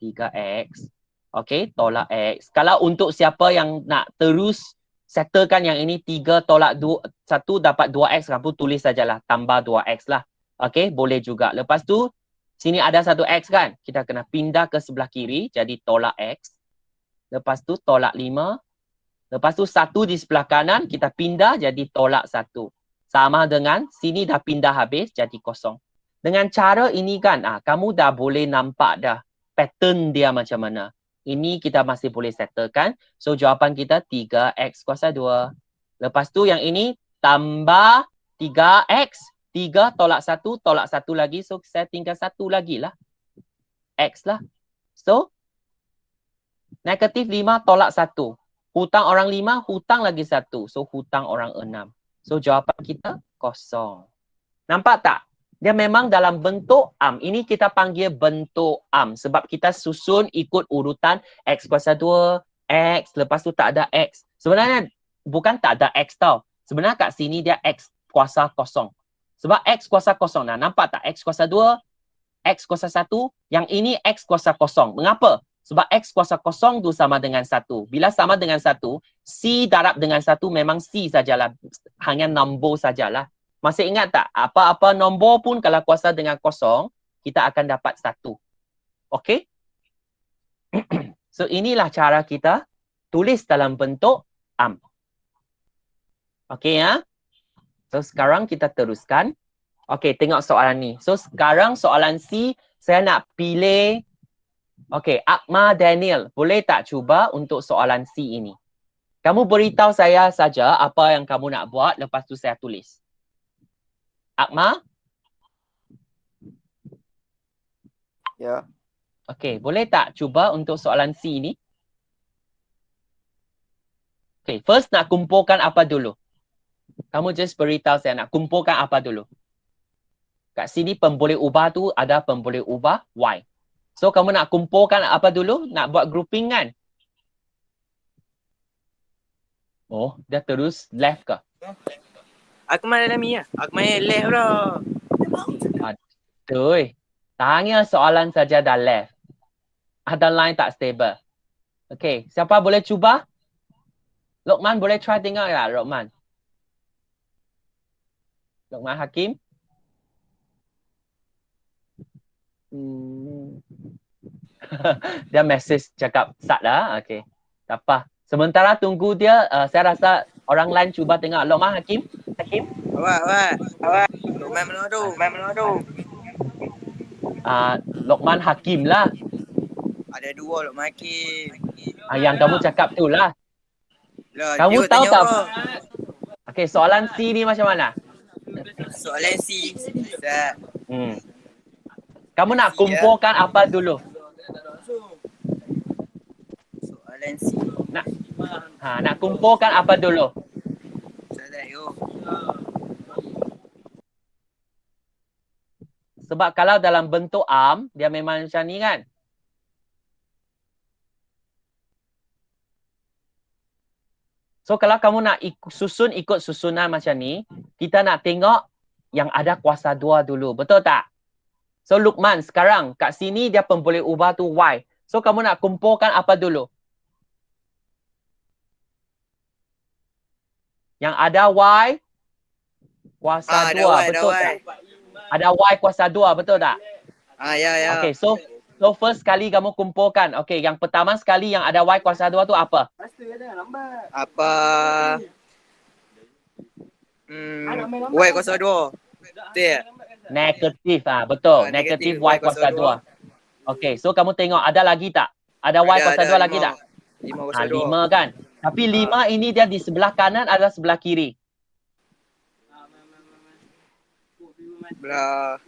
3X. Okey, tolak X. Kalau untuk siapa yang nak terus settlekan yang ini 3 tolak 2, 1 dapat 2X, kamu tulis sajalah tambah 2X lah. Okey, boleh juga. Lepas tu sini ada 1X kan? Kita kena pindah ke sebelah kiri jadi tolak X. Lepas tu tolak 5. Lepas tu 1 di sebelah kanan, kita pindah jadi tolak 1. Sama dengan sini dah pindah habis jadi kosong. Dengan cara ini kan, kamu dah boleh nampak dah pattern dia macam mana. Ini kita masih boleh settlekan. So jawapan kita 3X kuasa 2. Lepas tu yang ini tambah 3X. 3 tolak 1, tolak 1 lagi. So saya tinggal 1 lagi lah. X lah. So, negatif 5 tolak 1. Hutang orang 5, hutang lagi 1. So, hutang orang 6. So, jawapan kita kosong. Nampak tak? Dia memang dalam bentuk am. Ini kita panggil bentuk am. Sebab kita susun ikut urutan X kuasa 2, X. Lepas tu tak ada X. Sebenarnya, bukan tak ada X tau. Sebenarnya kat sini dia X kuasa kosong. Sebab X kuasa kosong. Nah, nampak tak? X kuasa 2, X kuasa 1. Yang ini X kuasa kosong. Mengapa? Sebab X kuasa kosong tu sama dengan 1. Bila sama dengan 1, C darab dengan 1 memang C sajalah. Hanya nombor sajalah. Masih ingat tak? Apa-apa nombor pun kalau kuasa dengan kosong, kita akan dapat 1. Okey? So inilah cara kita tulis dalam bentuk am. Okey ya? So sekarang kita teruskan. Okey, tengok soalan ni. So sekarang soalan C, saya nak pilih. Okey, Akmal Daniel, boleh tak cuba untuk soalan C ini? Kamu beritahu saya saja apa yang kamu nak buat, lepas tu saya tulis. Akmal? Ya. Okey, boleh tak cuba untuk soalan C ini? Okey, first nak kumpulkan apa dulu? Kamu just beritahu saya nak kumpulkan apa dulu? Kat sini pemboleh ubah tu ada pemboleh ubah Y. So, kamu nak kumpulkan apa dulu? Nak buat grouping kan? Oh, dia terus left ke? Aku main dalam ni lah. Aku main left dah. Aduh. Tanya soalan saja dah left. ada line tak stable. Okay, siapa boleh cuba? Luqman boleh try tengok tak, Luqman? Luqman Hakim? Dia message cakap start dah. Okay, tak apa. Sementara tunggu dia, saya rasa orang lain cuba tengok. Luqman Hakim? Awak. Luqman mana tu? Luqman Hakim lah. Ada dua Luqman Hakim. Yang kamu cakap tu lah. Lah, Kamu dia tahu tanya tak? apa? Okay, soalan C ni macam mana? Soalan C. Ustaz. Kamu nak kumpulkan apa dulu? Soalan C. Nak kumpulkan apa dulu? Salah yo. Sebab kalau dalam bentuk arm, dia memang macam ni kan? So kalau kamu nak susun ikut susunan macam ni, kita nak tengok yang ada kuasa 2 dulu. Betul tak? So Luqman, sekarang kat sini dia pun boleh ubah tu Y. So kamu nak kumpulkan apa dulu? Yang ada Y kuasa 2, betul tak? Ada Y kuasa 2, betul tak? Ya. Okay, so first kali kamu kumpulkan. Okay, yang pertama sekali yang ada Y kuasa 2 tu apa? Apa? Y kuasa 2. Betul. Negatif. Betul. Negatif Y kuasa 2. Okay, so kamu tengok ada lagi tak? Ada Y kuasa 2 lagi tak? 5 kuasa 2. 5 kan? Tapi 5 ini dia di sebelah kanan atau sebelah kiri? Belah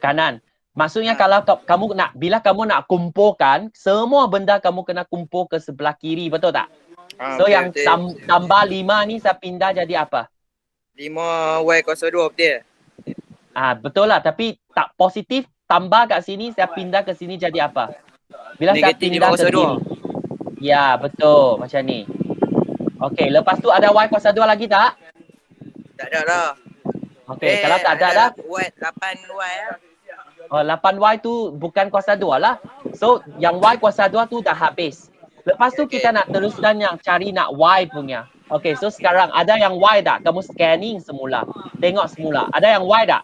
kanan. Maksudnya kalau kamu nak, bila kamu nak kumpulkan, semua benda kamu kena kumpul ke sebelah kiri, betul tak? So yang tambah 5 ni saya pindah jadi apa? 5 Y kuasa 2, betul? Betul lah, tapi tak positif, tambah kat sini, saya pindah ke sini jadi apa? Bila Negatif saya pindah 5 ke kuasa kiri. Ya, betul. Macam ni. Okay, lepas tu ada Y kuasa 2 lagi tak? Tak ada lah. Okay, kalau tak ada dah. 8Y lah. 8Y tu bukan kuasa 2 lah. So, yang Y kuasa 2 tu dah habis. Lepas tu kita nak teruskan yang cari nak Y punya. Okay, so sekarang ada yang Y tak? Kamu scanning semula. Tengok semula. Ada yang Y tak?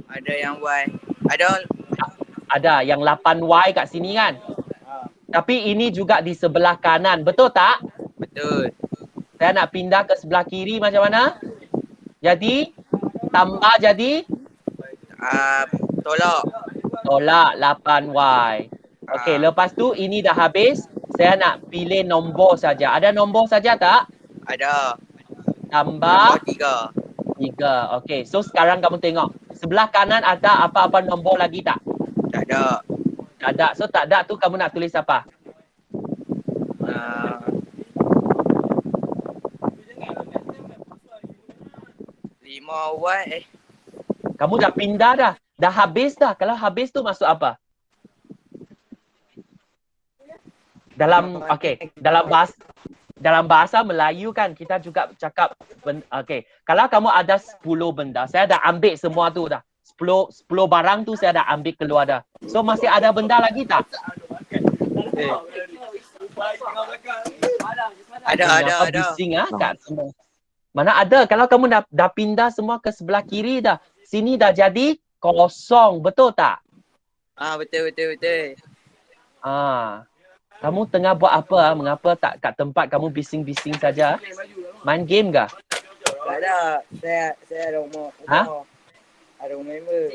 Ada yang Y. Ada yang 8Y kat sini kan? Tapi ini juga di sebelah kanan. Betul tak? Betul. Saya nak pindah ke sebelah kiri macam mana? Jadi, tambah jadi? Tolak 8Y. Okey, lepas tu ini dah habis. Saya nak pilih nombor saja. Ada nombor saja tak? Ada. Tambah 3. Okey, so sekarang kamu tengok. Sebelah kanan ada apa-apa nombor lagi tak? Tak ada. Tak ada. So tak ada tu kamu nak tulis apa? 5Y. Kamu dah pindah dah. Dah habis dah. Kalau habis tu masuk apa? Dalam bahasa Melayu kan kita juga cakap kalau kamu ada 10 benda, saya dah ambil semua tu dah. 10 barang tu saya dah ambil keluar dah. So masih ada benda lagi tak? Ada. Bising kat semua. Mana ada, kalau kamu dah pindah semua ke sebelah kiri dah. Sini dah jadi kosong, betul tak? Betul. Kamu tengah buat apa? Mengapa tak kat tempat kamu bising-bising saja? Main game kah? Tak ada. Saya ada rumah. Ada member.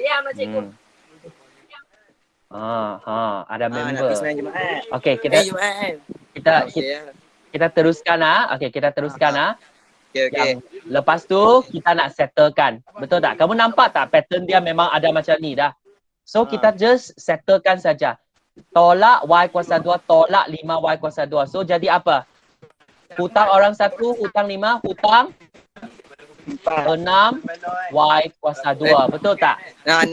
Ada member. Nak pergi semain Jumaat. Okey, kita teruskan Okey, kita teruskan Okey. Lepas tu kita nak settlekan. Betul tak? Kamu nampak tak pattern dia memang ada macam ni dah. So kita just settlekan saja. Tolak Y kuasa 2, tolak 5Y kuasa 2. So jadi apa? Hutang orang 1, hutang 5, hutang 6 Y kuasa 2. Betul tak? 6.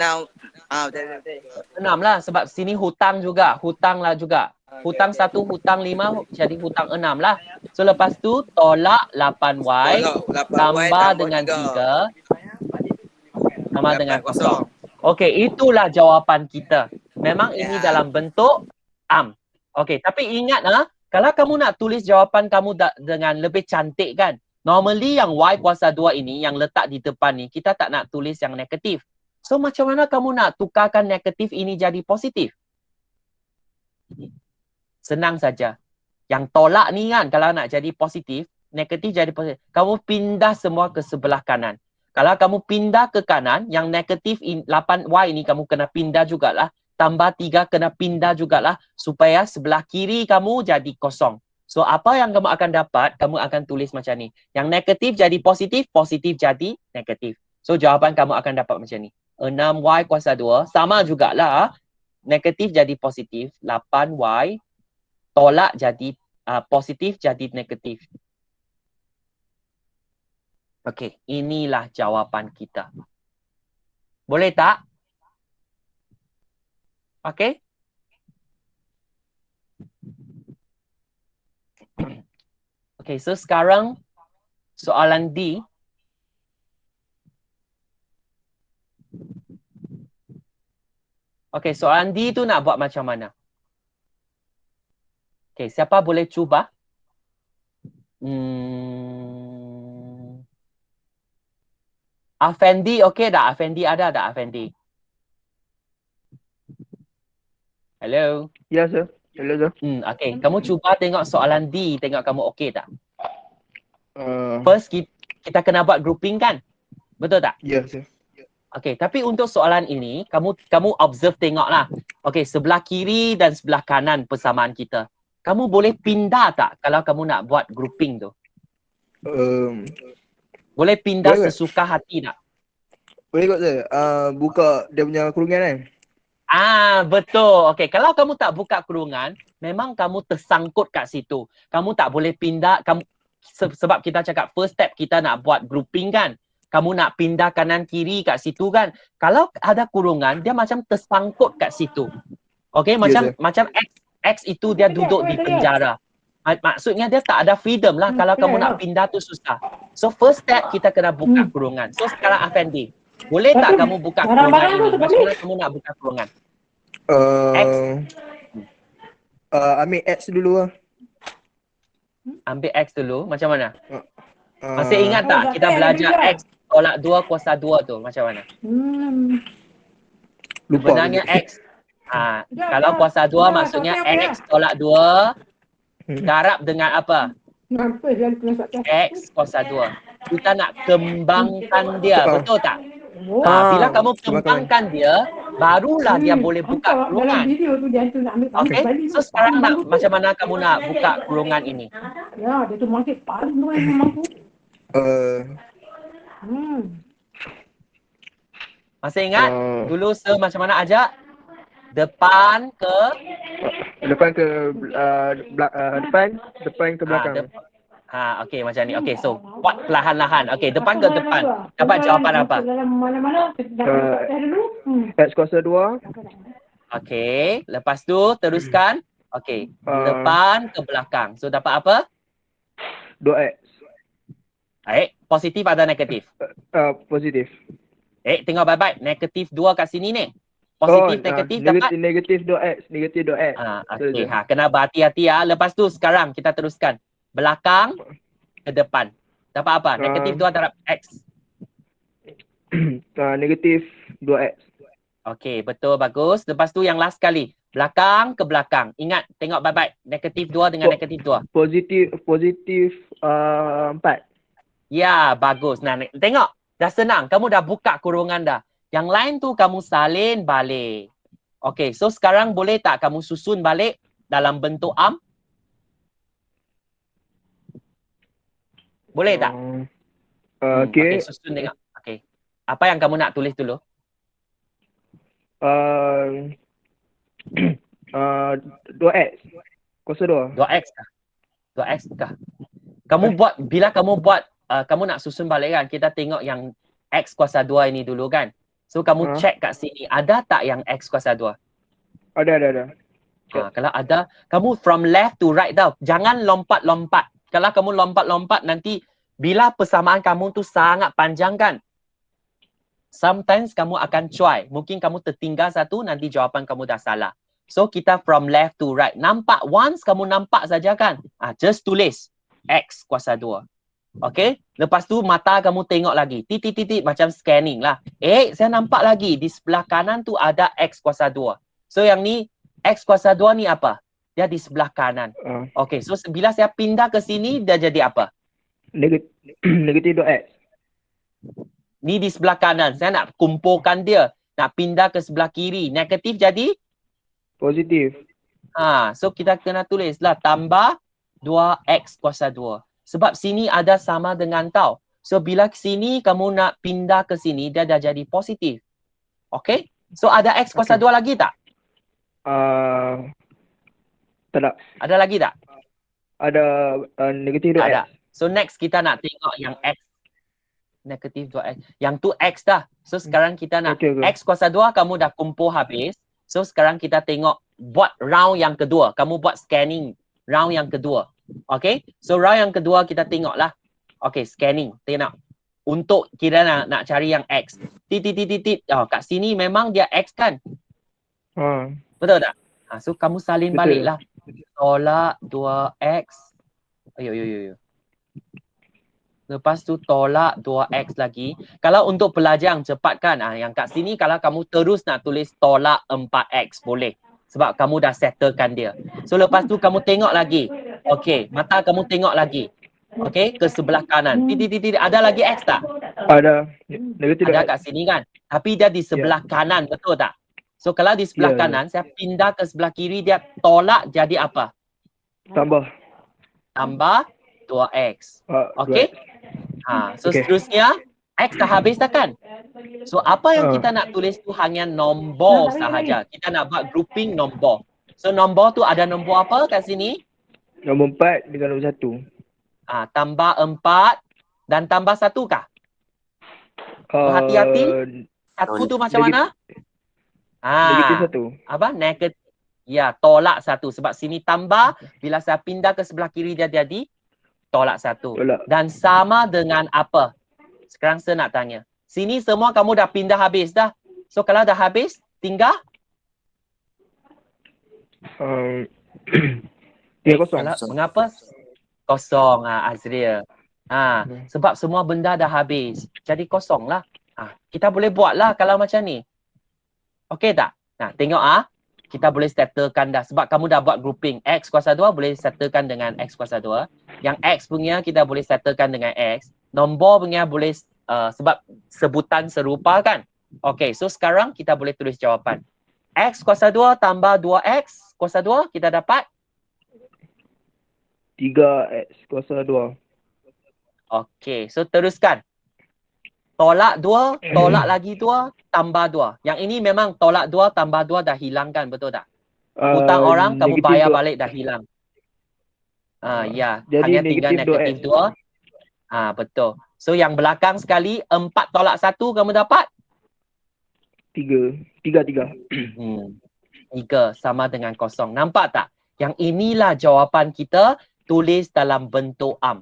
Betul. 6 lah sebab sini hutang juga. Hutang lah juga. Hutang 1, hutang 5 jadi hutang 6 lah. So lepas tu tolak 8Y tambah dengan 3 sama dengan kosong. Okey, itulah jawapan kita. Memang ini dalam bentuk am. Okey, tapi ingat kalau kamu nak tulis jawapan kamu dengan lebih cantik kan, normally yang Y kuasa 2 ini yang letak di depan ni, kita tak nak tulis yang negatif. So macam mana kamu nak tukarkan negatif ini jadi positif? Senang saja. Yang tolak ni kan, kalau nak jadi positif, negatif jadi positif. Kamu pindah semua ke sebelah kanan. Kalau kamu pindah ke kanan, yang negatif 8Y ni kamu kena pindah jugalah. Tambah 3 kena pindah jugalah. Supaya sebelah kiri kamu jadi kosong. So apa yang kamu akan dapat, kamu akan tulis macam ni. Yang negatif jadi positif, positif jadi negatif. So jawapan kamu akan dapat macam ni. 6Y kuasa 2, sama jugalah. Negatif jadi positif, 8Y tolak jadi positif jadi negatif. Okey, inilah jawapan kita. Boleh tak? Okey? Okey, so sekarang soalan D. Okey, soalan D tu nak buat macam mana? Okey, siapa boleh cuba? Afendi, okey tak? Afendi ada tak Afendi? Hello? Ya, sir. Hello, sir. Okey, kamu cuba tengok soalan D, tengok kamu okey tak? Uh, First, kita kena buat grouping kan? Betul tak? ya, sir. Okey, tapi untuk soalan ini, kamu observe tengoklah. Okey, sebelah kiri dan sebelah kanan persamaan kita. Kamu boleh pindah tak kalau kamu nak buat grouping tu? Boleh pindah boleh. sesuka hati tak? Boleh kot, sir. Buka dia punya kurungan kan? Betul. Okey, kalau kamu tak buka kurungan, memang kamu tersangkut kat situ. Kamu tak boleh pindah. Sebab kita cakap first step kita nak buat grouping kan. Kamu nak pindah kanan kiri kat situ kan. Kalau ada kurungan, dia macam tersangkut kat situ. Okey, macam X itu dia duduk di penjara. Maksudnya dia tak ada freedom lah. Kalau kamu nak pindah tu susah. So first step kita kena buka kurungan. So sekarang Afendi, boleh tak kamu buka kurungan ini? Macam mana kamu nak buka kurungan? X. Ambil X dulu lah. Ambil X dulu. Macam mana? Masih ingat tak kita belajar X tolak 2 kuasa 2 tu? Macam mana? Lupa. Sebenarnya X. Kalau kuasa 2 maksudnya X tolak 2 darab dengan apa? X kuasa 2. Kita nak kembangkan dia, betul tak? Bila kamu kembangkan dia, barulah dia boleh buka kurungan. Okey, so sekarang macam mana kamu nak buka kurungan ini? Ya, dia tu masih paling tu memang tu. Masih ingat? Dulu macam mana ajak? Depan ke Depan ke belakang. Okey macam ni. Okey, so buat perlahan-lahan. Okey, depan ke depan. Dapat jawapan apa? Mana-mana dulu. X kuasa 2. Okey, lepas tu teruskan. Okey, depan ke belakang. So dapat apa? 2X. Baik, positif atau negatif? Positif. Tengok baik-baik. Negatif 2 kat sini ni. Positif, negatif dapat? Negatif 2X. Negatif 2X. Okey, kena berhati-hati ya. Lepas tu sekarang kita teruskan. Belakang ke depan. Dapat apa? Negatif 2 darab X. Negatif 2X. Okey, betul, bagus. Lepas tu yang last kali. Belakang ke belakang. Ingat, tengok baik-baik. Negatif 2 dengan negatif 2. Positif 4. Ya, bagus. Nah, tengok. Dah senang. Kamu dah buka kurungan dah. Yang lain tu kamu salin balik. Okey, so sekarang boleh tak kamu susun balik dalam bentuk am? Boleh tak? Okey. Okey, susun tengok. Okey. Apa yang kamu nak tulis dulu? 2X. Kuasa 2. 2X kah? 2X kah? Kamu buat, bila kamu buat, kamu nak susun balik kan, kita tengok yang X kuasa 2 ini dulu kan. So kamu check kat sini, ada tak yang X kuasa 2? Ada. Kalau ada, kamu from left to right tau. Jangan lompat-lompat. Kalau kamu lompat-lompat nanti bila persamaan kamu tu sangat panjang kan. sometimes kamu akan try. Mungkin kamu tertinggal satu, nanti jawapan kamu dah salah. So kita from left to right. Nampak, once kamu nampak saja kan, just tulis X kuasa 2. Okay, lepas tu mata kamu tengok lagi, titik-titik macam scanning lah. Saya nampak lagi di sebelah kanan tu ada X kuasa 2. So yang ni, X kuasa 2 ni apa? Dia di sebelah kanan. Okay, so bila saya pindah ke sini, dia jadi apa? Negatif 2X. Ni di sebelah kanan. Saya nak kumpulkan dia. Nak pindah ke sebelah kiri. Negatif jadi? Positif. So kita kena tulis lah tambah 2X kuasa 2. Sebab sini ada sama dengan tau. So bila sini kamu nak pindah ke sini, dia dah jadi positif. Okay? So ada X kuasa 2 lagi tak? Tak ada. Ada lagi tak? Ada negatif 2X. Ada. So next kita nak tengok yang X. Negatif 2X. Yang tu X dah. So sekarang kita nak X kuasa 2 kamu dah kumpul habis. So sekarang kita tengok buat round yang kedua. Kamu buat scanning round yang kedua. Okay. So round yang kedua kita tengok lah. Okay, scanning. Tengok. Untuk kira nak cari yang X. Titik. Kat sini memang dia X kan? Betul tak? So kamu salin balik lah. Tolak 2X. Ayo. Lepas tu tolak 2X lagi. Kalau untuk pelajar yang cepat kan, yang kat sini kalau kamu terus nak tulis tolak 4X boleh. Sebab kamu dah settlekan dia. So lepas tu kamu tengok lagi. Okay, mata kamu tengok lagi. Okay, ke sebelah kanan. Titik. Ada lagi X tak? Ada. Negatif Ada 2X. kat sini kan. Tapi dia di sebelah kanan, betul tak? So kalau di sebelah kanan, saya pindah ke sebelah kiri, dia tolak jadi apa? Tambah 2X. Okay? So seterusnya, X dah habis dah kan? So apa yang kita nak tulis tu hanya nombor sahaja. Kita nak buat grouping nombor. So nombor tu ada nombor apa kat sini? Nombor 4 dengan nombor 1. Tambah 4 dan tambah 1 kah? Berhati-hati. 1 tu macam mana? Negatif 1. Apa? Negatif. Ya, tolak 1. Sebab sini tambah, bila saya pindah ke sebelah kiri dia jadi tolak 1. Dan sama dengan apa? Sekarang saya nak tanya. Sini semua kamu dah pindah habis dah. So kalau dah habis, tinggal? Kosong. Mengapa? Kosong, Azriel. Sebab semua benda dah habis. Jadi kosong lah. Kita boleh buat lah kalau macam ni. Okey tak? Nah, tengok kita boleh settlekan dah. Sebab kamu dah buat grouping. X kuasa 2 boleh settlekan dengan X kuasa 2. Yang X punya kita boleh settlekan dengan X. Nombor punya boleh sebab sebutan serupa kan? Okey, so sekarang kita boleh tulis jawapan. X kuasa 2 tambah 2X kuasa 2 kita dapat? 3X kuasa 2. Okey, so teruskan. Tolak 2, tolak lagi 2, tambah 2. Yang ini memang tolak 2, tambah 2 dah hilangkan, betul tak? Hutang orang kamu bayar 2. Balik dah hilang. Ya, jadi hanya tinggal negatif 2. Betul. So yang belakang sekali, 4 tolak 1 kamu dapat? 3. 3 sama dengan kosong. Nampak tak? Yang inilah jawapan kita tulis dalam bentuk am.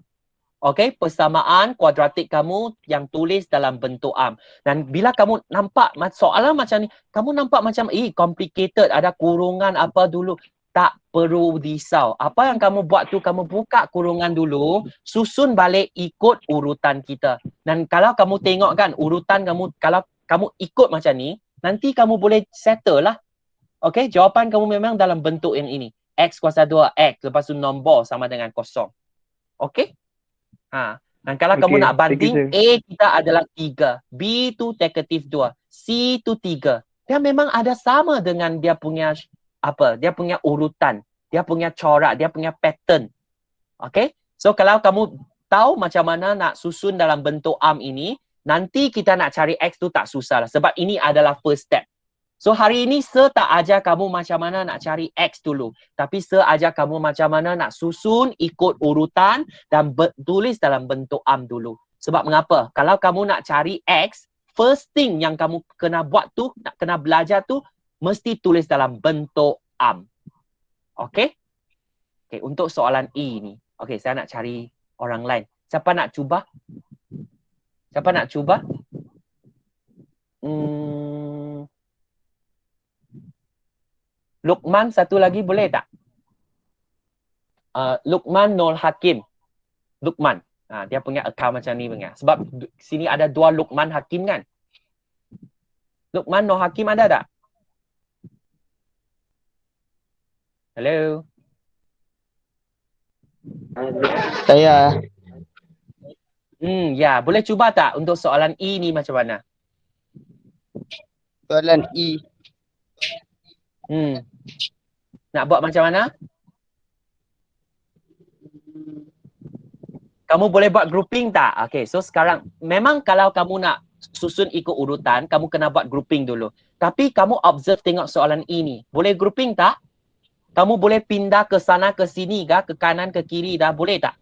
Okey, persamaan kuadratik kamu yang tulis dalam bentuk am. Dan bila kamu nampak soalan macam ni, kamu nampak macam complicated, ada kurungan apa dulu. Tak perlu risau. Apa yang kamu buat tu, kamu buka kurungan dulu, susun balik ikut urutan kita. Dan kalau kamu tengok kan urutan kamu, kalau kamu ikut macam ni, nanti kamu boleh settle lah. Okey, jawapan kamu memang dalam bentuk yang ini. X kuasa 2, X. Lepas tu nombor sama dengan kosong. Okey? Dan kalau kamu nak banding, A kita adalah 3. B tu negatif 2. C tu 3. Dia memang ada sama dengan dia punya dia punya urutan. Dia punya corak, dia punya pattern. Okay? So kalau kamu tahu macam mana nak susun dalam bentuk am ini, nanti kita nak cari X tu tak susah lah. Sebab ini adalah first step. So hari ini saya tak ajar kamu macam mana nak cari X dulu. Tapi saya ajar kamu macam mana nak susun ikut urutan dan tulis dalam bentuk am dulu. Sebab mengapa? Kalau kamu nak cari X, first thing yang kamu kena buat tu, nak kena belajar tu, mesti tulis dalam bentuk am. Okay? Okay, untuk soalan E ni. Okay, saya nak cari orang lain. Siapa nak cuba? Siapa nak cuba? Luqman satu lagi boleh tak? Luqman Nol Hakim. Luqman. Dia punya account macam ni punya. Sebab sini ada dua Luqman Hakim kan. Luqman Nol Hakim ada tak? Hello. Saya. Ya, boleh cuba tak untuk soalan E ni macam mana? Soalan E. Nak buat macam mana? Kamu boleh buat grouping tak? Okay, so sekarang memang kalau kamu nak susun ikut urutan, kamu kena buat grouping dulu. Tapi kamu observe tengok soalan E ni. Boleh grouping tak? Kamu boleh pindah ke sana ke sini kah? Ke kanan ke kiri dah? Boleh tak?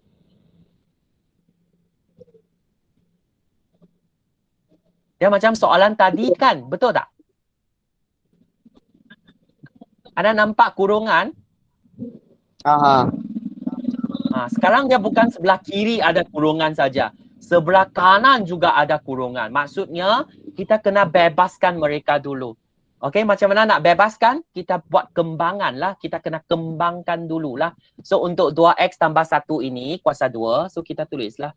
Dia macam soalan tadi kan? Betul tak? Anda nampak kurungan? Sekarang dia bukan sebelah kiri ada kurungan saja. Sebelah kanan juga ada kurungan. Maksudnya kita kena bebaskan mereka dulu. Okey, macam mana nak bebaskan? Kita buat kembangan lah. Kita kena kembangkan dulu lah. So untuk 2x tambah 1 ini kuasa 2. So kita tulislah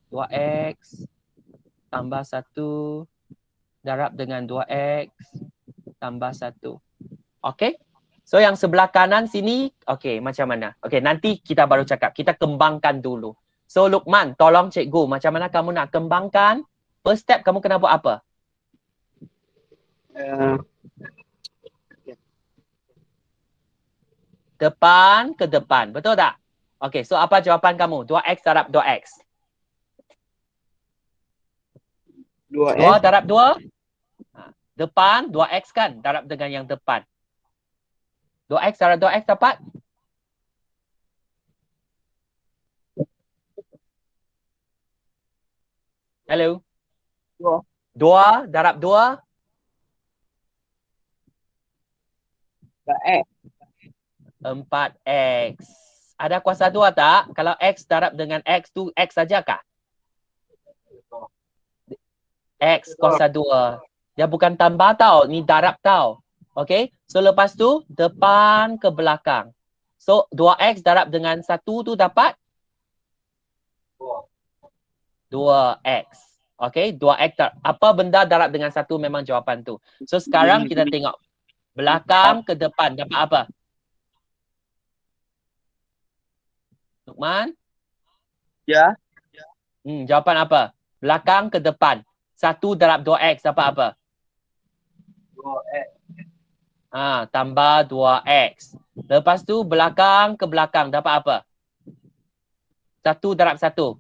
2x tambah 1 darab dengan 2x tambah 1. Okey? So yang sebelah kanan sini, okey, macam mana? Okey, nanti kita baru cakap. Kita kembangkan dulu. So Luqman, tolong cikgu. Macam mana kamu nak kembangkan? First step kamu kena buat apa? Depan ke depan. Betul tak? Okey, so apa jawapan kamu? 2x darab 2x. 2 darab 2. Depan 2x kan? Darab dengan yang depan. 2x darab 2x dapat? Hello? 2 darab 2? 4x. Ada kuasa 2 tak? Kalau x darab dengan x tu x saja kah? X kuasa 2. Dia bukan tambah tau, ni darab tau. Okay, so lepas tu depan ke belakang. So 2x darab dengan 1 tu dapat? 2x. Okay, 2x apa benda darab dengan 1 memang jawapan tu. So sekarang kita tengok. Belakang ke depan dapat apa? Luqman? Ya. Jawapan apa? Belakang ke depan. 1 darab 2x dapat apa? 2x. Tambah 2x. Lepas tu belakang ke belakang dapat apa? 1 darab 1.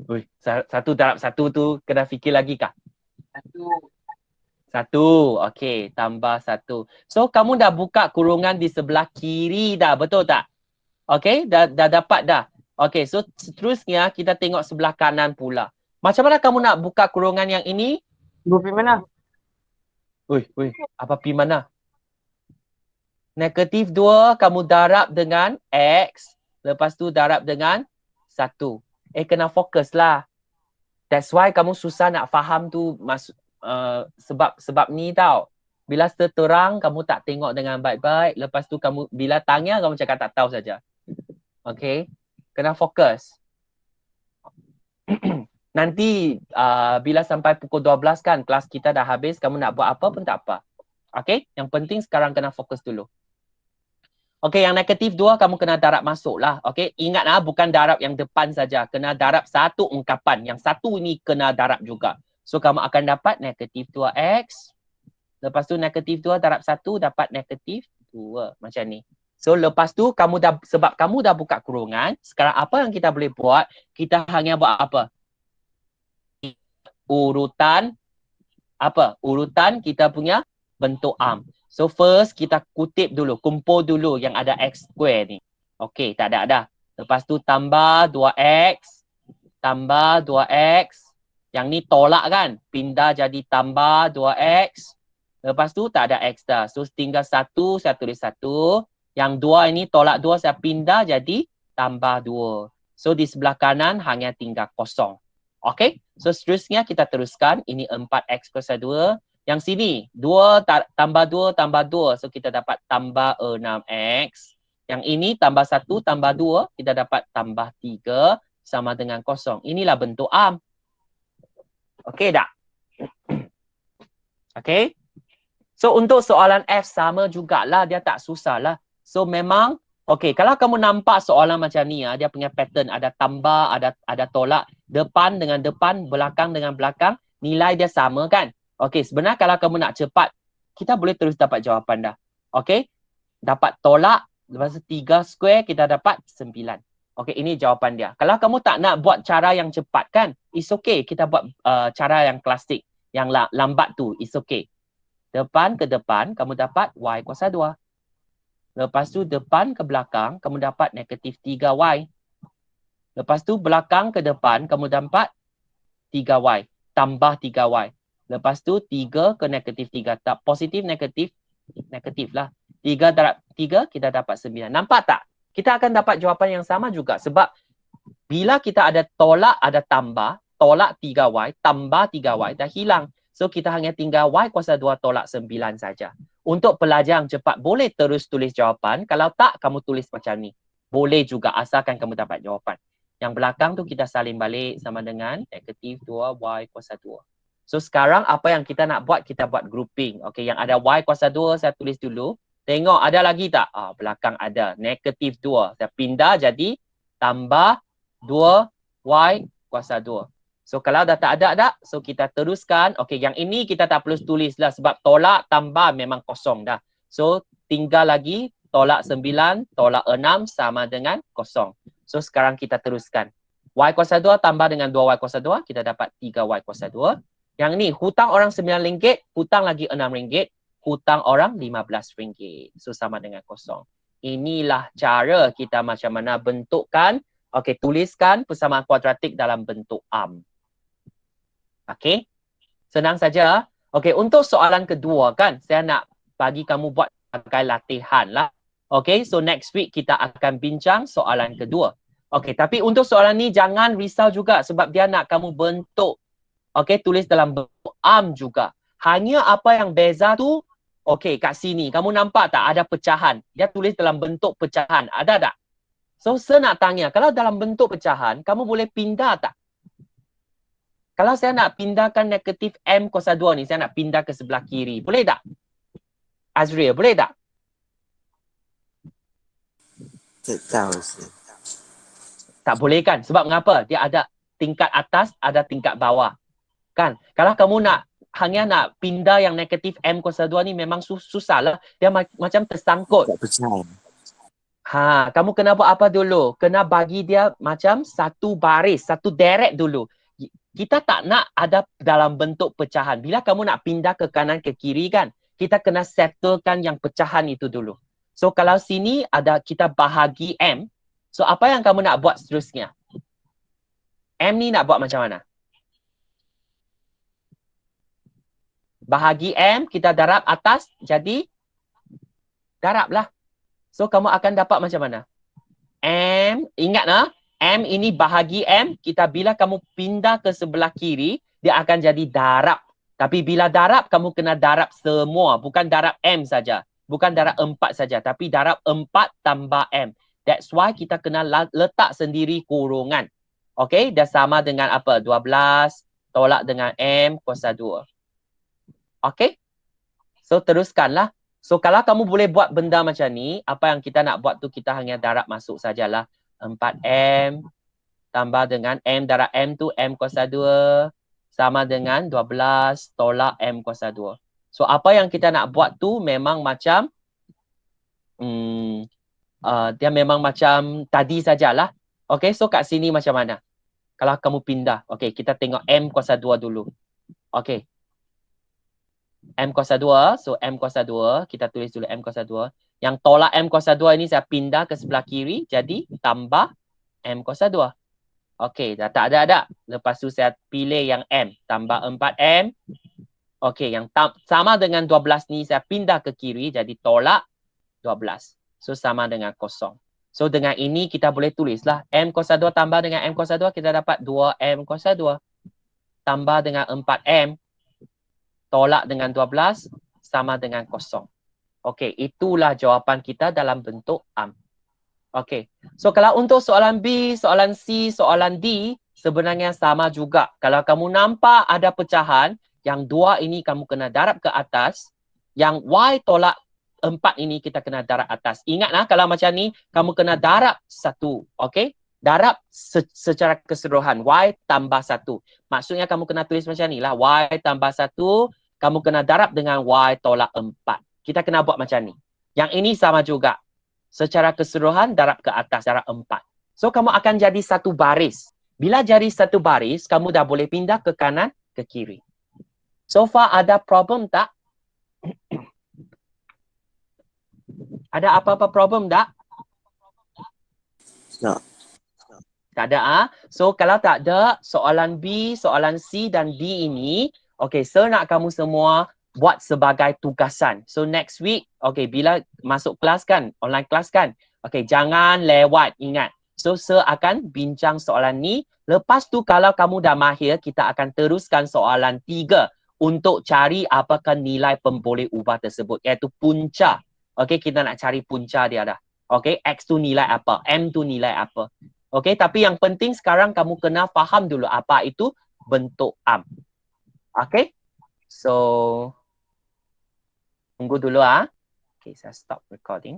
1 darab 1 tu kena fikir lagi kah? 1. Okey, tambah 1. So kamu dah buka kurungan di sebelah kiri dah, betul tak? Okey, dah dapat dah. Okey, so seterusnya kita tengok sebelah kanan pula. Macam mana kamu nak buka kurungan yang ini? Pi mana? Apa pi mana? Negatif 2 kamu darab dengan x. Lepas tu darab dengan 1. Kena fokus lah. That's why kamu susah nak faham tu sebab ni tau. Bila terang kamu tak tengok dengan baik-baik. Lepas tu kamu bila tanya kamu cakap tak tahu saja. Okay. Kena fokus. Nanti bila sampai pukul 12 kan kelas kita dah habis, kamu nak buat apa pun tak apa. Okay, yang penting sekarang kena fokus dulu. Okay, yang negatif 2 kamu kena darab masuk lah. Okay, ingat bukan darab yang depan saja. Kena darab satu ungkapan. Yang satu ni kena darab juga. So kamu akan dapat negatif 2x. Lepas tu negatif 2 darab 1 dapat negatif 2. Macam ni. So lepas tu sebab kamu dah buka kurungan, sekarang apa yang kita boleh buat? Kita hanya buat apa? Urutan kita punya bentuk arm. So first kita kutip dulu, kumpul dulu yang ada x square ni. Okey, tak ada dah. Lepas tu tambah 2x, tambah 2x. Yang ni tolak kan? Pindah jadi tambah 2x. Lepas tu tak ada x dah. So tinggal 1, saya tulis 1. Yang 2 ini tolak 2, saya pindah jadi tambah 2. So di sebelah kanan hanya tinggal kosong. Okay, so seterusnya kita teruskan. Ini 4x kuasa 2. Yang sini, 2 tambah 2 tambah 2. So kita dapat tambah 6x. Yang ini tambah 1 tambah 2. Kita dapat tambah 3 sama dengan 0. Inilah bentuk am. Okay tak? Okay. So untuk soalan F sama jugalah. Dia tak susah lah. So memang, okay, kalau kamu nampak soalan macam ni, dia punya pattern. Ada tambah, ada tolak. Depan dengan depan, belakang dengan belakang. Nilai dia sama kan? Okay, sebenarnya kalau kamu nak cepat, kita boleh terus dapat jawapan dah. Okay, dapat tolak, lepas tu 3 square, kita dapat 9. Okay, ini jawapan dia. Kalau kamu tak nak buat cara yang cepat kan, it's okay. Kita buat cara yang klasik, yang lambat tu, it's okay. Depan ke depan, kamu dapat y kuasa 2. Lepas tu depan ke belakang, kamu dapat negatif 3y. Lepas tu belakang ke depan, kamu dapat 3y. Tambah 3y. Lepas tu 3 ke negatif 3. Tak, positif, negatif lah. 3 darab 3, kita dapat 9. Nampak tak? Kita akan dapat jawapan yang sama juga. Sebab bila kita ada tolak, ada tambah. Tolak 3y, tambah 3y, dah hilang. So kita hanya tinggal y kuasa 2 tolak 9 saja. Untuk pelajar yang cepat, boleh terus tulis jawapan. Kalau tak, kamu tulis macam ni. Boleh juga, asalkan kamu dapat jawapan. Yang belakang tu kita salin balik sama dengan negatif 2y kuasa 2. So sekarang apa yang kita nak buat, kita buat grouping. Okay, yang ada y kuasa 2 saya tulis dulu. Tengok ada lagi tak? Belakang ada. Negatif 2. Saya pindah jadi tambah 2y kuasa 2. So kalau dah tak ada dah, so kita teruskan. Okay, yang ini kita tak perlu tulis lah sebab tolak tambah memang kosong dah. So tinggal lagi tolak 9, tolak 6 sama dengan kosong. So sekarang kita teruskan. Y kuasa 2 tambah dengan 2y kuasa 2, kita dapat 3y kuasa 2. Yang ni hutang orang RM9, hutang lagi RM6, hutang orang RM15. So sama dengan kosong. Inilah cara kita macam mana bentukkan, okay, tuliskan persamaan kuadratik dalam bentuk am. Okay, senang saja. Okay, untuk soalan kedua kan, saya nak bagi kamu buat sebagai latihan lah. Okay, so next week kita akan bincang soalan kedua. Okay, tapi untuk soalan ni jangan risau juga sebab dia nak kamu bentuk. Okay, tulis dalam bentuk am juga. Hanya apa yang beza tu, okay, kat sini. Kamu nampak tak ada pecahan? Dia tulis dalam bentuk pecahan. Ada tak? So, saya nak tanya, kalau dalam bentuk pecahan, kamu boleh pindah tak? Kalau saya nak pindahkan negatif M kuasa 2 ni, saya nak pindah ke sebelah kiri. Boleh tak? Azril, boleh tak? Tak tahu. Tak boleh kan? Sebab mengapa? Dia ada tingkat atas, ada tingkat bawah. Kan? Kalau kamu nak hanya nak pindah yang negatif M kuasa 2 ni memang susah lah. Dia macam tersangkut. Tak percaya. Kamu kena buat apa dulu? Kena bagi dia macam satu baris, satu deret dulu. Kita tak nak ada dalam bentuk pecahan. Bila kamu nak pindah ke kanan ke kiri kan, kita kena settlekan yang pecahan itu dulu. So kalau sini ada kita bahagi M, so apa yang kamu nak buat seterusnya? M ni nak buat macam mana? Bahagi M, kita darab atas, jadi darablah. So kamu akan dapat macam mana? M, ingat lah, M ini bahagi M, kita bila kamu pindah ke sebelah kiri, dia akan jadi darab. Tapi bila darab, kamu kena darab semua. Bukan darab M saja. Bukan darab 4 saja. Tapi darab 4 tambah M. That's why kita kena letak sendiri kurungan. Okay, dah sama dengan apa? 12 tolak dengan M kuasa 2. Okay? So teruskanlah. So kalau kamu boleh buat benda macam ni, apa yang kita nak buat tu kita hanya darab masuk sajalah. 4M tambah dengan M darab M tu M kuasa 2 sama dengan 12 tolak M kuasa 2. So apa yang kita nak buat tu memang macam dia memang macam tadi sajalah. Okay, so kat sini macam mana? Kalau kamu pindah, okay, kita tengok M kuasa 2 dulu. Okay. M kuasa 2, so M kuasa 2, kita tulis dulu M kuasa 2. Yang tolak M kuasa 2 ini saya pindah ke sebelah kiri, jadi tambah M kuasa 2. Okey, dah tak ada. Lepas tu saya pilih yang M, tambah 4M. Okey, yang sama dengan 12 ni saya pindah ke kiri, jadi tolak 12. So sama dengan kosong. So dengan ini kita boleh tulislah M kuasa 2 tambah dengan M kuasa 2, kita dapat 2M kuasa 2. tambah dengan 4M tolak dengan 12 sama dengan 0. Okey, itulah jawapan kita dalam bentuk am. Okey. So kalau untuk soalan B, soalan C, soalan D sebenarnya sama juga. Kalau kamu nampak ada pecahan, yang 2 ini kamu kena darab ke atas, yang Y tolak 4 ini kita kena darab atas. Ingatlah kalau macam ni, kamu kena darab 1. Okey? Darab secara keseluruhan. Y tambah 1. Maksudnya kamu kena tulis macam ni lah. Y tambah 1, kamu kena darab dengan Y tolak 4. Kita kena buat macam ni. Yang ini sama juga. Secara keseluruhan, darab ke atas, darab 4. So, kamu akan jadi satu baris. Bila jadi satu baris, kamu dah boleh pindah ke kanan, ke kiri. So far, ada problem tak? Ada apa-apa problem tak? Tak. Tak ada, ah. So, kalau tak ada, soalan B, soalan C dan D ini, okay, saya nak kamu semua buat sebagai tugasan. So, next week, okay, bila masuk kelas kan, online kelas kan, okay, jangan lewat, ingat. So, saya akan bincang soalan ni. Lepas tu, kalau kamu dah mahir, kita akan teruskan soalan 3 untuk cari apakah nilai pemboleh ubah tersebut, iaitu punca. Okay, kita nak cari punca dia dah. Okay, X tu nilai apa, M tu nilai apa. Okay, tapi yang penting sekarang kamu kena faham dulu apa itu bentuk am. Okay, so tunggu dulu ah. Okay, saya stop recording.